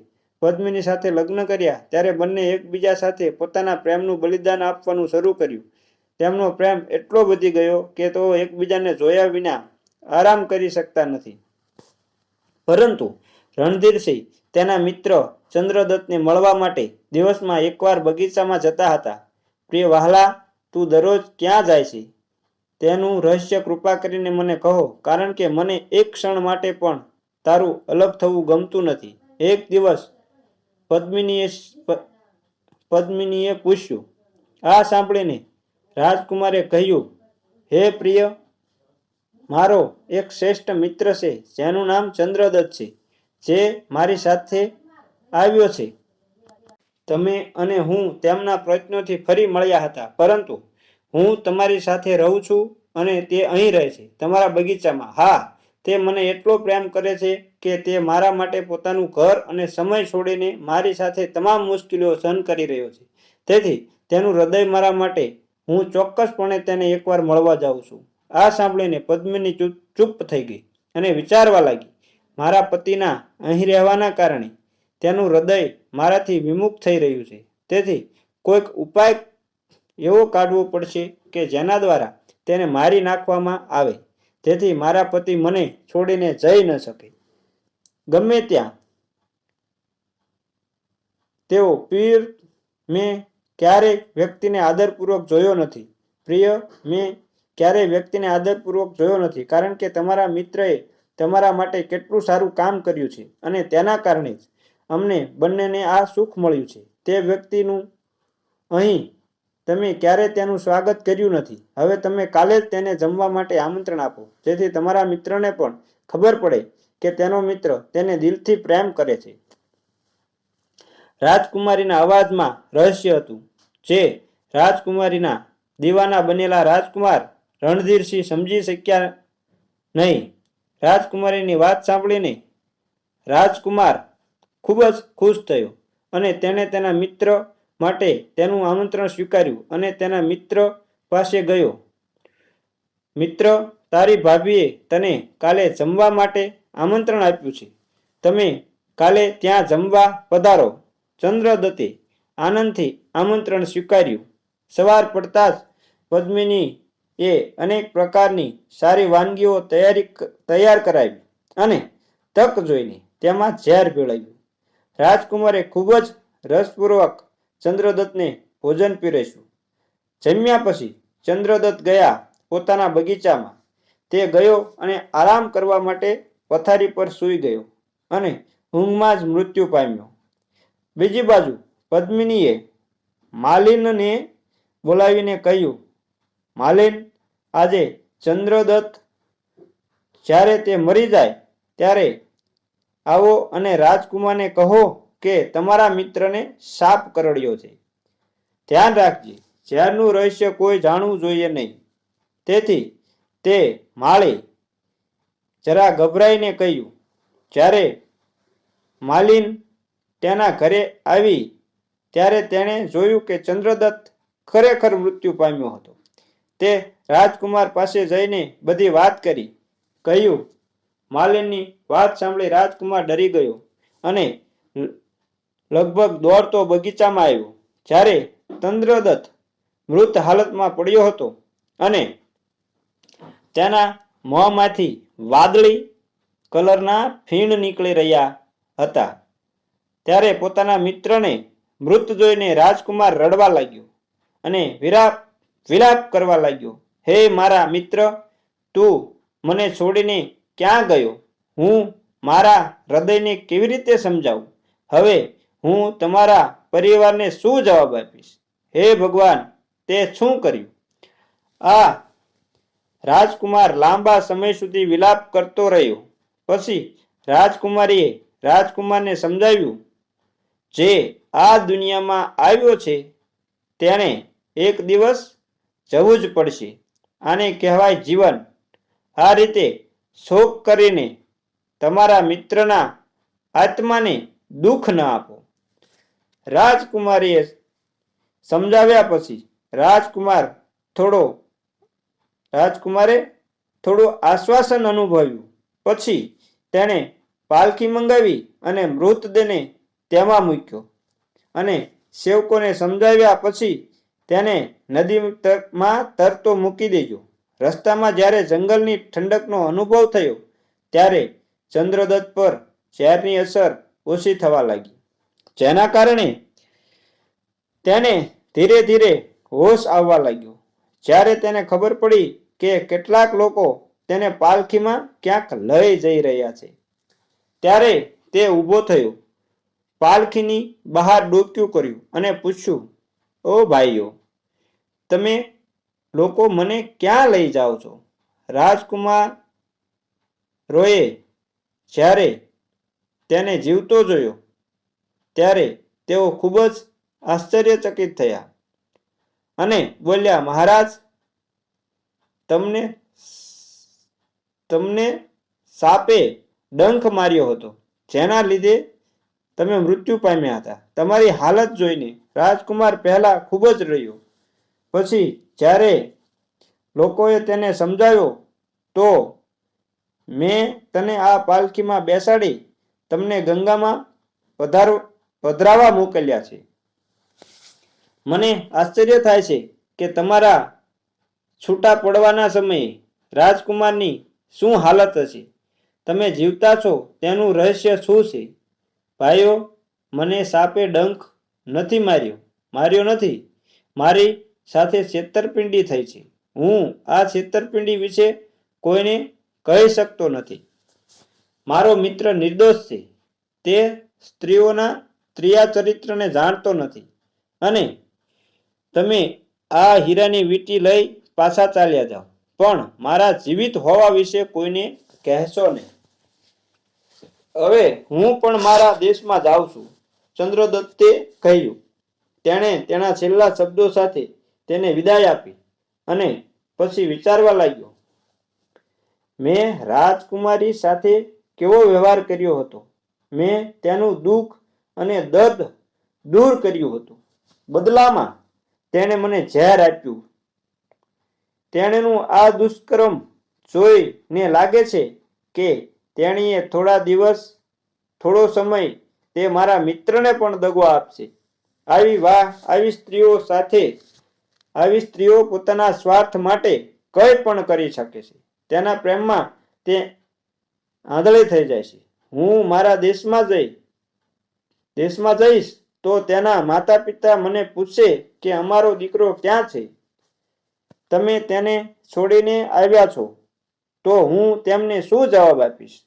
પદ્મિની સાથે લગ્ન કર્યા ત્યારે બંને એકબીજા સાથે પોતાના પ્રેમનું બલિદાન આપવાનું શરૂ કર્યું. તેમનો પ્રેમ એટલો વધી ગયો કે તેઓ એકબીજાને જોયા વિના આરામ કરી શકતા નથી. પરંતુ રણધીરસિંહ તેના મિત્ર ચંદ્રદત્તને મળવા માટે દિવસમાં એકવાર બગીચામાં જતા હતા. પ્રિય વહાલા, તું દરરોજ ક્યાં જાય છે તેનું રહસ્ય કૃપા કરીને મને કહો, કારણ કે મને એક ક્ષણ માટે પણ તારું અલગ થવું ગમતું નથી. એક દિવસ પદ્મિનીએ પૂછ્યું. આ સાંભળીને રાજકુમારે કહ્યું, હે પ્રિય, મારો એક શ્રેષ્ઠ મિત્ર છે જેનું નામ ચંદ્રદત્ત છે, જે મારી સાથે આવ્યો છે. તમે અને હું તેમના પ્રયત્નોથી ફરી મળ્યા હતા, પરંતુ હું તમારી સાથે રહું છું અને તે અહીં રહે છે, તમારા બગીચામાં. હા, તે મને એટલો પ્રેમ કરે છે કે તે મારા માટે પોતાનું ઘર અને સમય છોડીને મારી સાથે તમામ મુશ્કેલીઓ સહન કરી રહ્યો છે. તેથી તેનું હૃદય મારા માટે, હું ચોક્કસપણે તેને એકવાર મળવા જાઉં છું. આ સાંભળીને પદ્મિની ચૂપ થઈ ગઈ અને વિચારવા લાગી. મારા પતિના અહીં રહેવાના કારણે તેનું હૃદય મારાથી વિમુખ થઈ રહ્યું છે. તેથી કોઈક ઉપાય એવો કાઢવો પડશે કે જેના દ્વારા તેને મારી નાખવામાં આવે, જેથી મારા પતિ મને છોડીને જઈ ન શકે. ગમે ત્યાં તેઓ પીર, મેં ક્યારેય વ્યક્તિને આદરપૂર્વક જોયો નથી. પ્રિય, મેં ક્યારેય વ્યક્તિને આદરપૂર્વક જોયો નથી, કારણ કે તમારા મિત્રએ તમારા માટે કેટલું સારું કામ કર્યું છે અને તેના કારણે જ અમને બંનેને આ સુખ મળ્યું છે. તે વ્યક્તિનું અહીં તમે ક્યારેય તેનું સ્વાગત કર્યું નથી. હવે તમે કાલે જ તેને જમવા માટે આમંત્રણ આપો, જેથી તમારા મિત્રને પણ ખબર પડે કે તેનો મિત્ર તેને દિલથી પ્રેમ કરે છે. રાજકુમારીના અવાજમાં રહસ્ય હતું, જે રાજકુમારીના દીવાના બનેલા રાજકુમાર રણધીરસિંહ સમજી શક્યા નહીં. રાજકુમારીની વાત સાંભળીને રાજકુમાર ખૂબ જ ખુશ થયો અને તેણે તેના મિત્ર માટે તેનું આમંત્રણ સ્વીકાર્યું અને તેના મિત્ર પાસે ગયો. મિત્ર, તારી ભાભીએ તને કાલે જમવા માટે આમંત્રણ આપ્યું છે. તમે કાલે ત્યાં જમવા પધારો. ચંદ્રદત્તે આનંદથી આમંત્રણ સ્વીકાર્યું. સવાર પડતા જ પદ્મિનીએ અનેક પ્રકારની સારી વાનગીઓ તૈયાર કરાવી અને તક જોઈને તેમાં ઝેર ભેળવ્યું. રાજકુમારે ખૂબ જ રસપૂર્વક ચંદ્રદત્તને ભોજન પીરસ્યું. જમ્યા પછી ચંદ્રદત્ત ગયા પોતાના બગીચામાં. તે ગયો અને આરામ કરવા માટે પથારી પર સૂઈ ગયો અને ઊંઘમાં જ મૃત્યુ પામ્યો. બીજી બાજુ પદ્મિનીએ માલિનને બોલાવીને કહ્યું, માલિન, આજે ચંદ્રદત્ત જ્યારે તે મરી જાય ત્યારે આવો અને રાજકુમારને કહો કે તમારા મિત્રને સાપ કરડ્યો છે. ધ્યાન રાખજે, ઝેરનું રહસ્ય કોઈ જાણવું જોઈએ નહીં. તેથી તે માળે જરા ગભરાઈને કહ્યું. જ્યારે માલિન તેના ઘરે આવી ત્યારે તેણે જોયું કે ચંદ્રદત્ત ખરેખર મૃત્યુ પામ્યો હતો. તે રાજકુમાર પાસે જઈને બધી વાત કરી. કહ્યું. માલિનની વાત સાંભળી રાજકુમાર ડરી ગયો અને લગભગ દોડતો બગીચામાં આવ્યો. જ્યારે ચંદ્રદત્ત મૃત હાલતમાં પડ્યો હતો અને તેના મોંમાંથી વાદળી કલરના ફીણ નીકળી રહ્યા હતા, ત્યારે પોતાના મિત્રને મૃત જોઈને રાજકુમાર રડવા લાગ્યો અને વિલાપ કરવા લાગ્યો. હે મારા મિત્ર, તું મને છોડીને ક્યાં ગયો? હું મારા હૃદયને કેવી રીતે સમજાવું? હવે હું તમારા પરિવારને શું જવાબ આપીશ? હે ભગવાન, તે શું કર્યું? આ રાજકુમાર લાંબા સમય સુધી વિલાપ કરતો રહ્યો. પછી રાજકુમારીએ રાજકુમારને સમજાવ્યું, જે આ દુનિયામાં આવ્યો છે તેણે એક દિવસ જવું જ પડશે. આને કહેવાય જીવન. આ રીતે શોક કરીને તમારા મિત્રના આત્માને દુઃખ ન આપો. રાજકુમારીએ સમજાવ્યા પછી રાજકુમારે થોડું આશ્વાસન અનુભવ્યું. પછી તેણે પાલખી મંગાવી અને મૃતદેહને તેમાં મૂક્યો અને સેવકોને સમજાવ્યા પછી તેને નદીમાં તરતો મૂકી દેજો. રસ્તામાં જ્યારે જંગલની ઠંડકનો અનુભવ થયો ત્યારે ચંદ્રદત્ત પર ઝેરની અસર ઓછી થવા લાગી, જેના કારણે તેને ધીરે ધીરે હોશ આવવા લાગ્યો. જ્યારે તેને ખબર પડી કે કેટલાક લોકો તેને પાલખીમાં ક્યાંક લઈ જઈ રહ્યા છે, ત્યારે તે ઊભો થયો, પાલખીની બહાર ડોક્યું કર્યું અને પૂછ્યું, ઓ ભાઈઓ, તમે લોકો મને ક્યાં લઈ જાઓ છો? રાજકુમારોએ જ્યારે તેને જીવતો જોયો ત્યારે તેઓ ખૂબ જ આશ્ચર્યચકિત થયા અને બોલ્યા, મહારાજ, તમને સાપે ડંખ માર્યો હતો, જેના લીધે તમે મૃત્યુ પામ્યા હતા. તમારી હાલત જોઈને રાજકુમાર પહેલા ખૂબ જ રહ્યો. પછી જ્યારે લોકોએ તેને સમજાવ્યો તો મેં તને આ પાલખીમાં બેસાડી તમને ગંગામાં પધરાવા મોકલ્યા છે. મને આશ્ચર્ય થાય છે કે તમારા છૂટા પડવાના સમયે રાજકુમારની શું હાલત હશે? તમે જીવતા છો તેનું રહસ્ય શું છે? ભાઈઓ, મને સાપે ડંખ નથી માર્યો નથી. મારી સાથે છેતરપિંડી થઈ છે. હું આ છેતરપિંડી વિશે કોઈને કહી શકતો નથી. મારો મિત્ર નિર્દોષ છે. તે સ્ત્રીઓના ત્રિયા ચરિત્રને જાણતો નથી અને તમે આ હીરાની વીંટી લઈ પાછા ચાલ્યા જાઓ, પણ મારા જીવિત હોવા વિશે કોઈને કહેશો નહીં. હવે હું પણ મારા દેશમાં જાઉં છું, ચંદ્રદત્તે કહ્યું. તેણે તેના છેલ્લા શબ્દો સાથે તેને વિદાય આપી અને પછી વિચારવા લાગ્યો, મેં રાજકુમારી સાથે કેવો વ્યવહાર કર્યો હતો. મેં તેનું દુઃખ અને દર્દ દૂર કર્યું હતું. બદલામાં તેણે મને ઝેર આપ્યું. તેણેનું આ દુષ્કર્મ જોઈને લાગે છે કે તેણીએ થોડો સમય તે મારા મિત્રને પણ દગો આપશે. આવી સ્ત્રીઓ પોતાના સ્વાર્થ માટે કંઈ પણ કરી શકે છે. તેના પ્રેમમાં તે આંધળી થઈ જાય છે. હું મારા દેશમાં જઈશ તો તેના માતા પિતા મને પૂછશે કે અમારો દીકરો ક્યાં છે? તમે તેને છોડીને આવ્યા છો તો હું તેમને શું જવાબ આપીશ?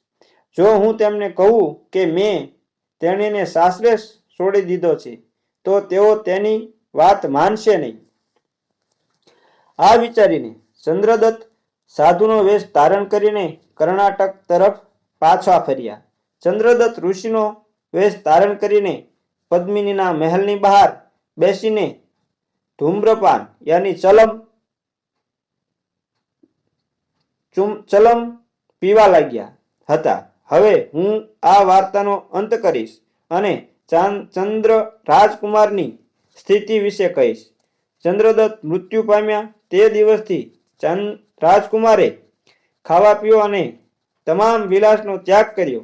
જો હું તેમને કહું કે મેં તેણીને સાસરે છોડી દીધો છે તો તેઓ તેની વાત માનશે નહીં. આ વિચારીને ચંદ્રદત્ત સાધુનો વેશ ધારણ કરીને કર્ણાટક તરફ પાછા ફર્યા. ચંદ્રદત્ત ઋષિનો વેશ ધારણ કરીને પદ્મિનીના મહેલની બહાર બેસીને ધૂમ્રપાન યાની ચલમ પીવા લાગ્યા હતા. હવે હું આ વાર્તાનો અંત કરીશ અને રાજકુમારની સ્થિતિ વિશે કહીશ. ચંદ્રદત્ત મૃત્યુ પામ્યા તે દિવસથી રાજકુમારે ખાવા પીવા અને તમામ વિલાસનો ત્યાગ કર્યો.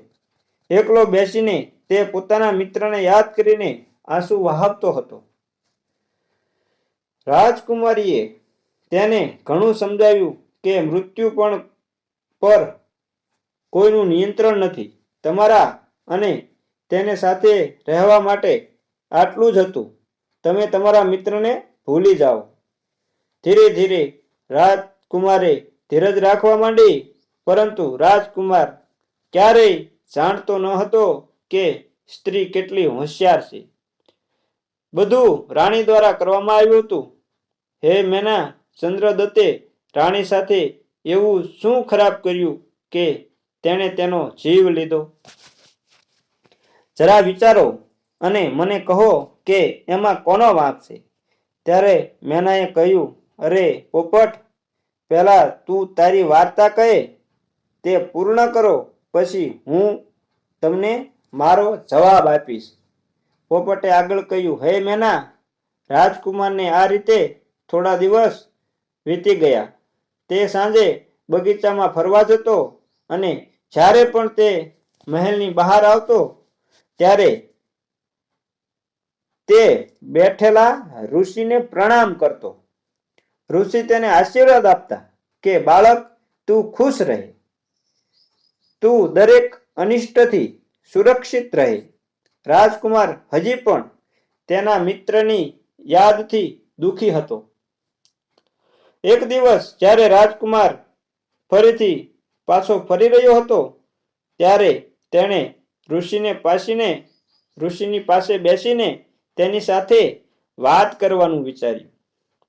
એકલો બેસીને તે પોતાના મિત્રને યાદ કરીને આંસુ વહાવતો હતો. રાજકુમારીએ તેને ઘણું સમજાવ્યું કે મૃત્યુ પર કોઈનું નિયંત્રણ નથી. તમારા અને તેને સાથે રહેવા માટે આટલું જ હતું. તમે તમારા મિત્રને ભૂલી જાઓ. ધીરે ધીરે રાજકુમારે ધીરજ રાખવા માંડી, પરંતુ રાજકુમાર ક્યારેય જાણતો ન હતો કે સ્ત્રી કેટલી હોશિયાર છે. બધું રાણી દ્વારા કરવામાં આવ્યું હતું. હે મેના, ચંદ્રદત્તે રાણી સાથે એવું શું ખરાબ કર્યું કે તેણે તેનો જીવ લીધો? જરા વિચારો અને મને કહો કે એમાં કોનો વાંક છે? ત્યારે મેનાએ કહ્યું, અરે પોપટ, પહેલા તું તારી વાર્તા કહે તે પૂર્ણ કરો, પછી હું તમને મારો જવાબ આપીશ. પોપટે આગળ કહ્યું, હે મેના, રાજકુમારને આ રીતે થોડા દિવસ વીતી ગયા. તે સાંજે બગીચામાં ફરવા જતો અને જ્યારે પણ તે મહેલની બહાર આવતો ત્યારે તે બેઠેલા ઋષિને પ્રણામ કરતો. ઋષિ તેને આશીર્વાદ આપતા કે બાળક, તું ખુશ રહે, તું દરેક અનિષ્ટથી સુરક્ષિત રહે. રાજકુમાર હજી પણ તેના મિત્રની યાદથી દુઃખી હતો. એક દિવસ જ્યારે રાજકુમાર ફરીથી પાછો ફરી રહ્યો હતો ત્યારે તેણે ઋષિની પાસે બેસીને તેની સાથે વાત કરવાનું વિચાર્યું,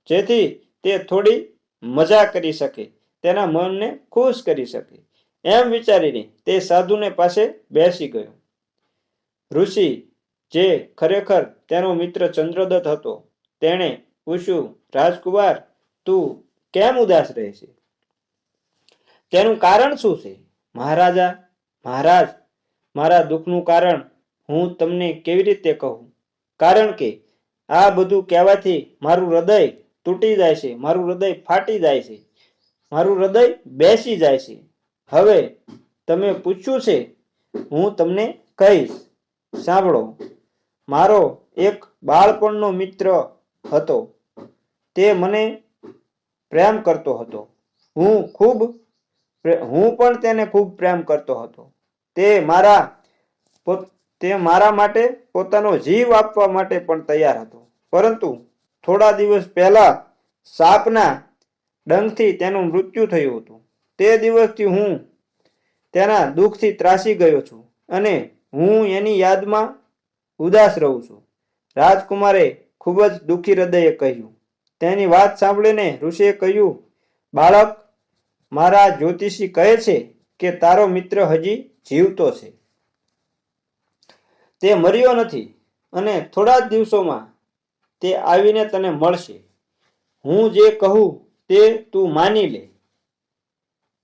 જેથી તે થોડી મજા કરી શકે, તેના મનને ખુશ કરી શકે. એમ વિચારીને તે સાધુને પાસે બેસી ગયો. ઋષિ, જે ખરેખર તેનો મિત્ર ચંદ્રદત્ત હતો, તેણે પૂછ્યું, રાજકુમાર, તું કેમ ઉદાસ રહે છે? તેનું કારણ શું છે? મહારાજ, મારા દુઃખનું કારણ હું તમને કેવી રીતે કહું? કારણ કે આ બધું કહેવાથી મારું હૃદય તૂટી જાય છે, મારું હૃદય ફાટી જાય છે, મારું હૃદય બેસી જાય છે. હવે તમે પૂછ્યું છે, હું તમને કહીશ. સાંભળો. મારો એક બાળપણનો મિત્ર હતો. તે મને પ્રેમ કરતો હતો. હું પણ તેને ખૂબ પ્રેમ કરતો હતો. તે મારા માટે પોતાનો જીવ આપવા માટે પણ તૈયાર હતો. પરંતુ થોડા દિવસ પહેલા સાપના ડંખથી તેનું મૃત્યુ થયું હતું. તે દિવસથી હું તેના દુઃખથી ત્રાસી ગયો છું અને હું એની યાદમાં ઉદાસ રહું છું. રાજકુમારે ખૂબ જ દુઃખી હૃદયે કહ્યું. તેની વાત સાંભળીને ઋષિએ કહ્યું, બાળક, મારા જ્યોતિષી કહે છે કે તારો મિત્ર હજી જીવતો છે. તે મર્યો નથી અને થોડા જ દિવસોમાં તે આવીને તને મળશે. હું જે કહું તે તું માની લે,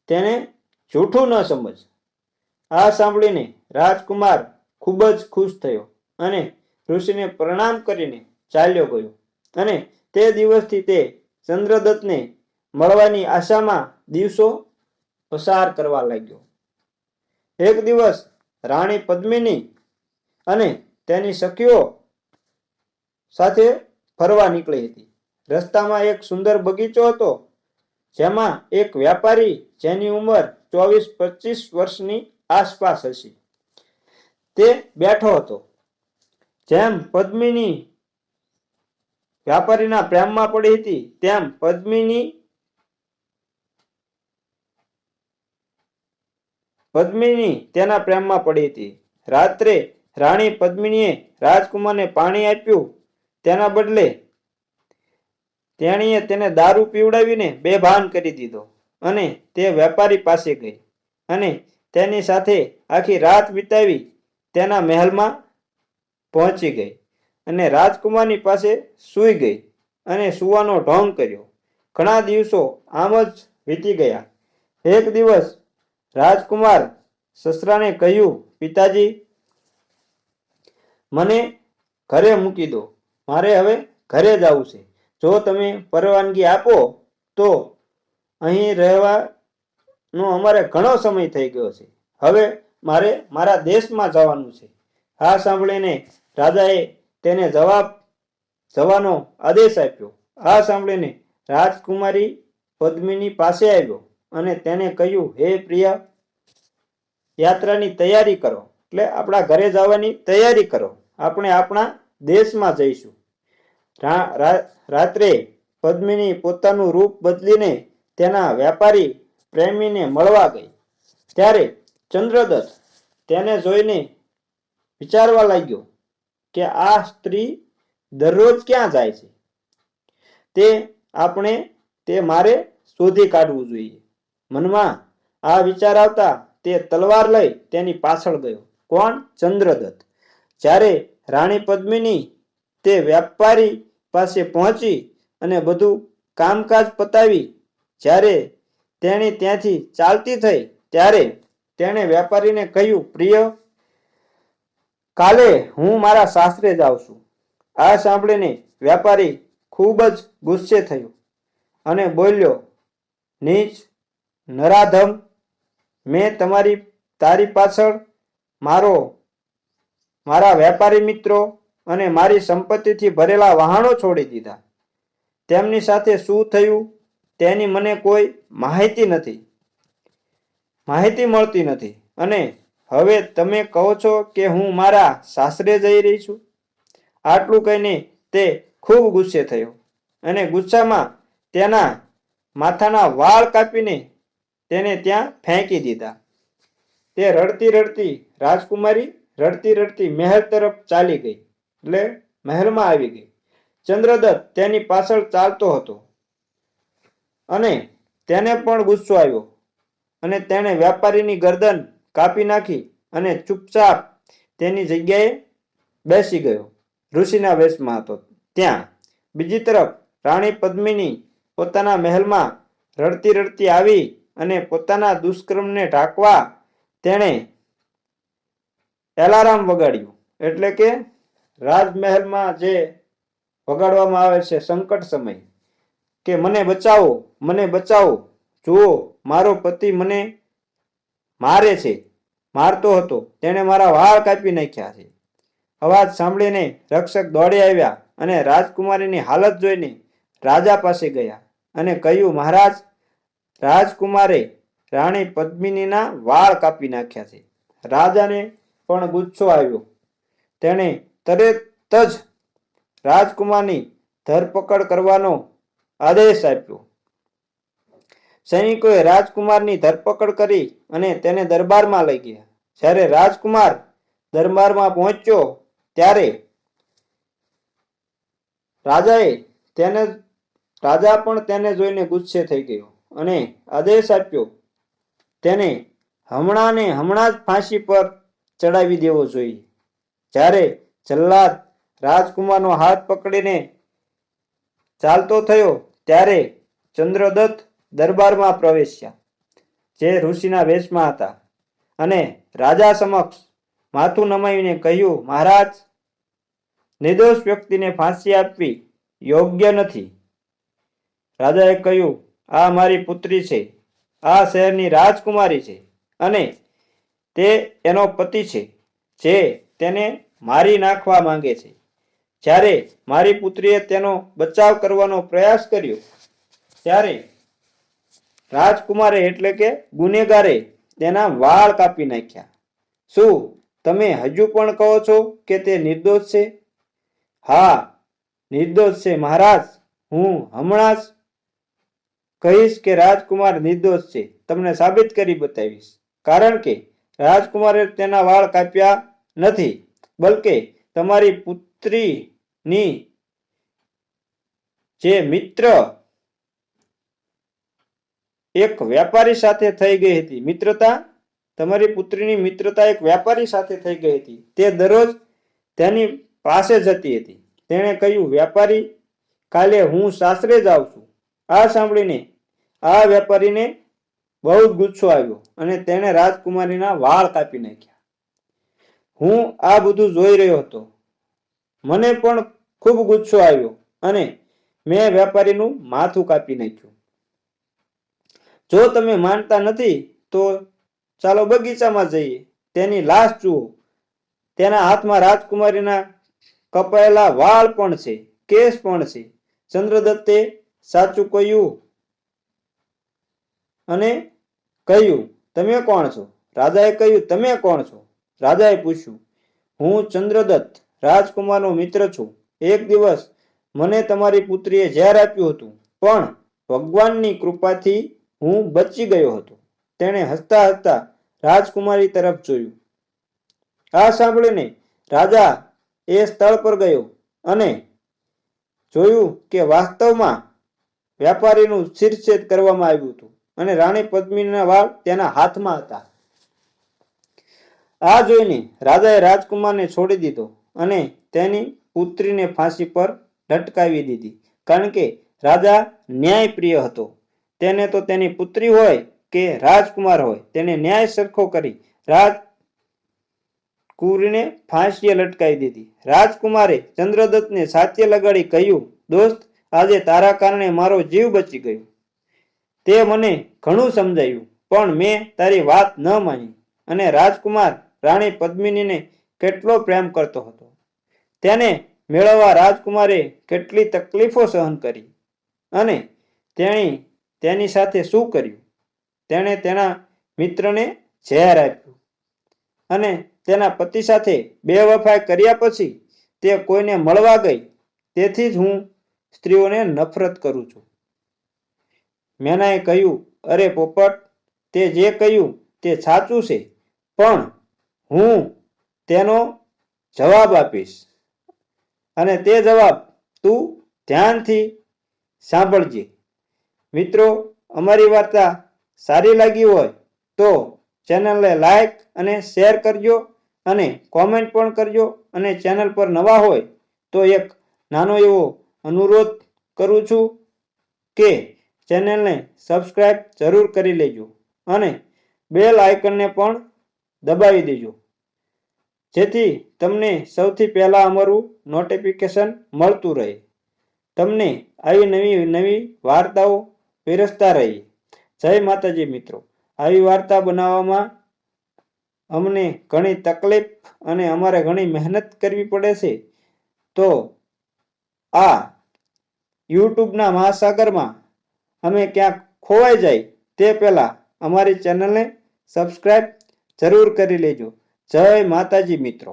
તેને જૂઠું ન સમજ. આ સાંભળીને રાજકુમાર ખૂબ જ ખુશ થયો અને ઋષિને પ્રણામ કરીને ચાલ્યો ગયો અને તે દિવસથી તે ચંદ્રદત્તને મળવાની આશામાં દિવસો પસાર કરવા લાગ્યો. એક દિવસ રાણી પદ્મિની અને તેની સખીઓ સાથે ફરવા નીકળી હતી. રસ્તામાં એક સુંદર બગીચો હતો, જેમાં એક વ્યાપારી, જેની ઉંમર 24-25 વર્ષની આસપાસ હશે, તે બેઠો હતો. જેમ પદ્મિની વ્યાપારીના પ્રેમમાં પડી હતી, તેમ પદ્મિની તેના પ્રેમમાં પડી હતી. રાત્રે રાણી પદ્મિનીએ રાજકુમારને પાણી આપ્યું. તેના બદલે તેણીએ તેને દારૂ પીવડાવીને બેભાન કરી દીધો અને તે વેપારી પાસે ગઈ અને તેની સાથે આખી રાત વિતાવી તેના મહેલમાં પહોંચી ગઈ અને રાજકુમારની પાસે સૂઈ ગઈ અને સૂવાનો ઢોંગ કર્યો. ઘણા દિવસો આમ જ વીતી ગયા. એક દિવસ રાજકુમાર સસરાને કહ્યું, પિતાજી, મને ઘરે મૂકી દો. મારે હવે ઘરે જવું છે. જો તમે પરવાનગી આપો તો અહીં રહેવાનો અમારે ઘણો સમય થઈ ગયો છે. હવે મારે મારા દેશમાં જવાનું છે. આ સાંભળીને રાજાએ તેને જવાનો આદેશ આપ્યો. આ સાંભળીને રાજકુમારી પદ્મિની પાસે આવ્યો અને તેને કહ્યું, હે પ્રિય, યાત્રાની તૈયારી કરો, એટલે આપણા ઘરે જવાની તૈયારી કરો. આપણે આપણા દેશમાં જઈશું. રાત્રે પદ્મિની પોતાનું રૂપ બદલીને તેના વેપારી પ્રેમીને મળવા ગઈ ત્યારે ચંદ્રદત્ત તેને જોઈને વિચારવા લાગ્યો કે આ સ્ત્રી દરરોજ ક્યાં જાય છે. તે મારે શોધી કાઢવું જોઈએ. મનમાં આ વિચાર આવતા તે તલવાર લઈ તેની પાછળ ગયો. કોણ? ચંદ્રદત્ત. જ્યારે રાણી પદ્મિની તે વેપારી પાસે પહોંચી અને બધું કામકાજ પતાવી જ્યારે તેણી ત્યાંથી ચાલતી થઈ ત્યારે તેણે વેપારીને કહ્યું, પ્રિય, કાલે હું મારા સાસરે જાઉં છું. આ સાંભળીને વેપારી ખૂબ જ ગુસ્સે થયો અને બોલ્યો, નીચ, નરાધમ, મેં તારી પાછળ મારા વેપારી મિત્રો અને મારી સંપત્તિથી ભરેલા વહાણો છોડી દીધા. તેમની સાથે શું થયું તેની મને કોઈ માહિતી મળતી નથી અને હવે તમે કહો છો કે હું મારા સાસરે જઈ રહી છું. આટલું કહીને તે ખૂબ ગુસ્સે થયો અને ગુસ્સામાં તેના માથાના વાળ કાપીને તેને ત્યાં ફેંકી દીધા. તે રાજકુમારી રડતી રડતી મહેલ તરફ ચાલી ગઈ, એટલે મહેલમાં આવી ગઈ. ચંદ્રદત્ત તેની પાછળ ચાલતો હતો અને તેને પણ ગુસ્સો આવ્યો અને તેણે વેપારીની ગરદન કાપી નાખી અને ચૂપચાપ તેની જગ્યાએ બેસી ગયો. ઋષિના વેશમાં હતો ત્યાં. બીજી તરફ રાણી પદ્મિની પોતાના મહેલમાં રડતી રડતી આવી અને પોતાના દુષ્કર્મને ઢાંકવા તેણે એલાર્મ વગાડ્યું. એટલે કે રાજમહેલમાં જે વગાડવામાં આવે છે સંકટ સમય, કે મને બચાવો, મને બચાવો, જુઓ મારો પતિ મને મારતો હતો, તેણે મારા વાળ કાપી નાખ્યા છે. અવાજ સાંભળીને રક્ષક દોડી આવ્યા અને રાજકુમારીની હાલત જોઈને રાજા પાસે ગયા અને કહ્યું, મહારાજ, રાજકુમારે રાણી પદ્મિનીના વાળ કાપી નાખ્યા છે. રાજાને પણ ગુસ્સો આવ્યો. તેણે તરત જ રાજકુમારની ધરપકડ કરવાનો આદેશ આપ્યો. સૈનિકોએ રાજકુમારની ધરપકડ કરી અને તેને દરબારમાં લઈ ગયા. જ્યારે રાજકુમાર દરબારમાં પહોંચ્યો ત્યારે રાજા પણ તેને જોઈને ગુસ્સે થઈ ગયો અને આદેશ આપ્યો, તેને હમણાં જ ફાંસી પર ચડાવી દેવો જોઈએ. જ્યારે જલ્લાદ રાજકુમારનો હાથ પકડીને ચાલતો થયો ત્યારે ચંદ્રદત્ત દરબારમાં પ્રવેશ્યા, જે ઋષિના વેશમાં હતા, અને રાજા સમક્ષ માથું નમાવીને કહ્યું, મહારાજ, નિર્દોષ વ્યક્તિને ફાંસી આપવી યોગ્ય નથી. રાજાએ કહ્યું, આ મારી પુત્રી છે, આ શહેરની રાજકુમારી છે અને તે એનો પતિ છે, જે તેને મારી નાખવા માંગે છે. જ્યારે મારી પુત્રીએ તેનો બચાવ કરવાનો પ્રયાસ કર્યો ત્યારે રાજકુમારે એટલે કે ગુનેગારે તેના વાળ કાપી નાખ્યા. શું તમે હજુ પણ કહો છો કે તે નિર્દોષ છે? હા, નિર્દોષ છે મહારાજ. હું હમણાં જ કહીશ કે રાજકુમાર નિર્દોષ છે. તમને સાબિત કરી બતાવીશ. કારણ કે રાજકુમારે તેના વાળ કાપ્યા નથી, બલકે તમારી પુત્રીની જે એક વેપારી સાથે થઈ ગઈ હતી તમારી પુત્રીની મિત્રતા એક વેપારી સાથે થઈ ગઈ હતી. તે દરરોજ તેની પાસે જતી હતી. તેણે કહ્યું, વેપારી, કાલે હું સાસરે જાઉં છું. આ સાંભળીને આ વેપારીને બહુ જ ગુસ્સો આવ્યો અને તેણે રાજકુમારીના વાળ કાપી નાખ્યા. હું આ બધું જોઈ રહ્યો હતો. મને પણ ખૂબ ગુસ્સો આવ્યો અને મેં વેપારીનું માથું કાપી નાખ્યું. જો તમે માનતા નથી તો ચાલો બગીચામાં જઈએ, તેની લાશ જુઓ. તેના હાથમાં રાજકુમારીના કપાયેલા વાળ પણ છે, કેસ પણ છે. ચંદ્રદત્તે સાચું કહ્યું અને કહ્યું, તમે કોણ છો? રાજાએ કહ્યું, તમે કોણ છો? રાજાએ પૂછ્યું, હું ચંદ્રદત્ત રાજકુમારનો મિત્ર છું. એક દિવસ મને તમારી પુત્રીએ ઝેર આપ્યું હતું, પણ ભગવાનની કૃપાથી હું બચી ગયો હતો. તેણે હસતા હસતા રાજકુમારી તરફ જોયું. આ સાંભળીને રાજા એ સ્થળ પર ગયો અને જોયું કે વાસ્તવમાં વ્યાપારીનું શિરચ્છેદ કરવામાં આવ્યું હતું અને રાણી પદ્મિનીના વાળ તેના હાથમાં હતા. આ જોઈને રાજાએ રાજકુમારને છોડી દીધો અને તેની પુત્રીને ફાંસી પર લટકાવી દીધી, કારણ કે રાજા ન્યાયપ્રિય હતો. તેને તો તેની પુત્રી હોય કે રાજકુમાર હોય, તેને ન્યાય સરખો કરી રાજકુમારીને ફાંસીએ લટકાવી દીધી. રાજકુમારે ચંદ્રદત્તને છાતીએ લગાડી કહ્યું, દોસ્ત, આજે તારા કારણે મારો જીવ બચી ગયો. તે મને ઘણું સમજાયું, પણ મેં તારી વાત ન માની. અને રાજકુમાર રાણી પદ્મિનીને કેટલો પ્રેમ કરતો હતો. તેને મેળવવા રાજકુમારે કેટલી તકલીફો સહન કરી અને તેની સાથે શું કર્યું. તેણે તેના મિત્રને ઝેર આપ્યું અને તેના પતિ સાથે બેવફાઈ કર્યા પછી તે કોઈને મળવા ગઈ. તેથી જ હું સ્ત્રીઓને નફરત કરું છું. મેનાએ કહ્યું, અરે પોપટ, તે જે કહ્યું તે સાચું છે, પણ હું તેનો જવાબ આપીશ અને તે જવાબ તું ધ્યાનથી સાંભળજે. મિત્રો, અમારી વાર્તા સારી લાગી હોય તો ચેનલને લાઈક અને શેર કરજો અને કોમેન્ટ પણ કરજો. અને ચેનલ પર નવા હોય તો એક નાનો એવો અનુરોધ કરું છું કે ચેનલને સબસ્ક્રાઈબ જરૂર કરી લેજો અને બેલ આઇકનને પણ દબાવી દેજો, જેથી તમને સૌથી પહેલા અમારું નોટિફિકેશન મળતું રહે. તમને આવી નવી નવી વાર્તાઓ પીરસતા રહીએ. જય માતાજી મિત્રો. આવી વાર્તા બનાવવામાં અમને ઘણી તકલીફ અને અમારે ઘણી મહેનત કરવી પડે છે. તો આ યુટ્યુબના મહાસાગરમાં અમે ક્યાંક ખોવાઈ જાય તે પહેલાં અમારી ચેનલને સબસ્ક્રાઈબ જરૂર કરી લેજો. જય માતાજી મિત્રો.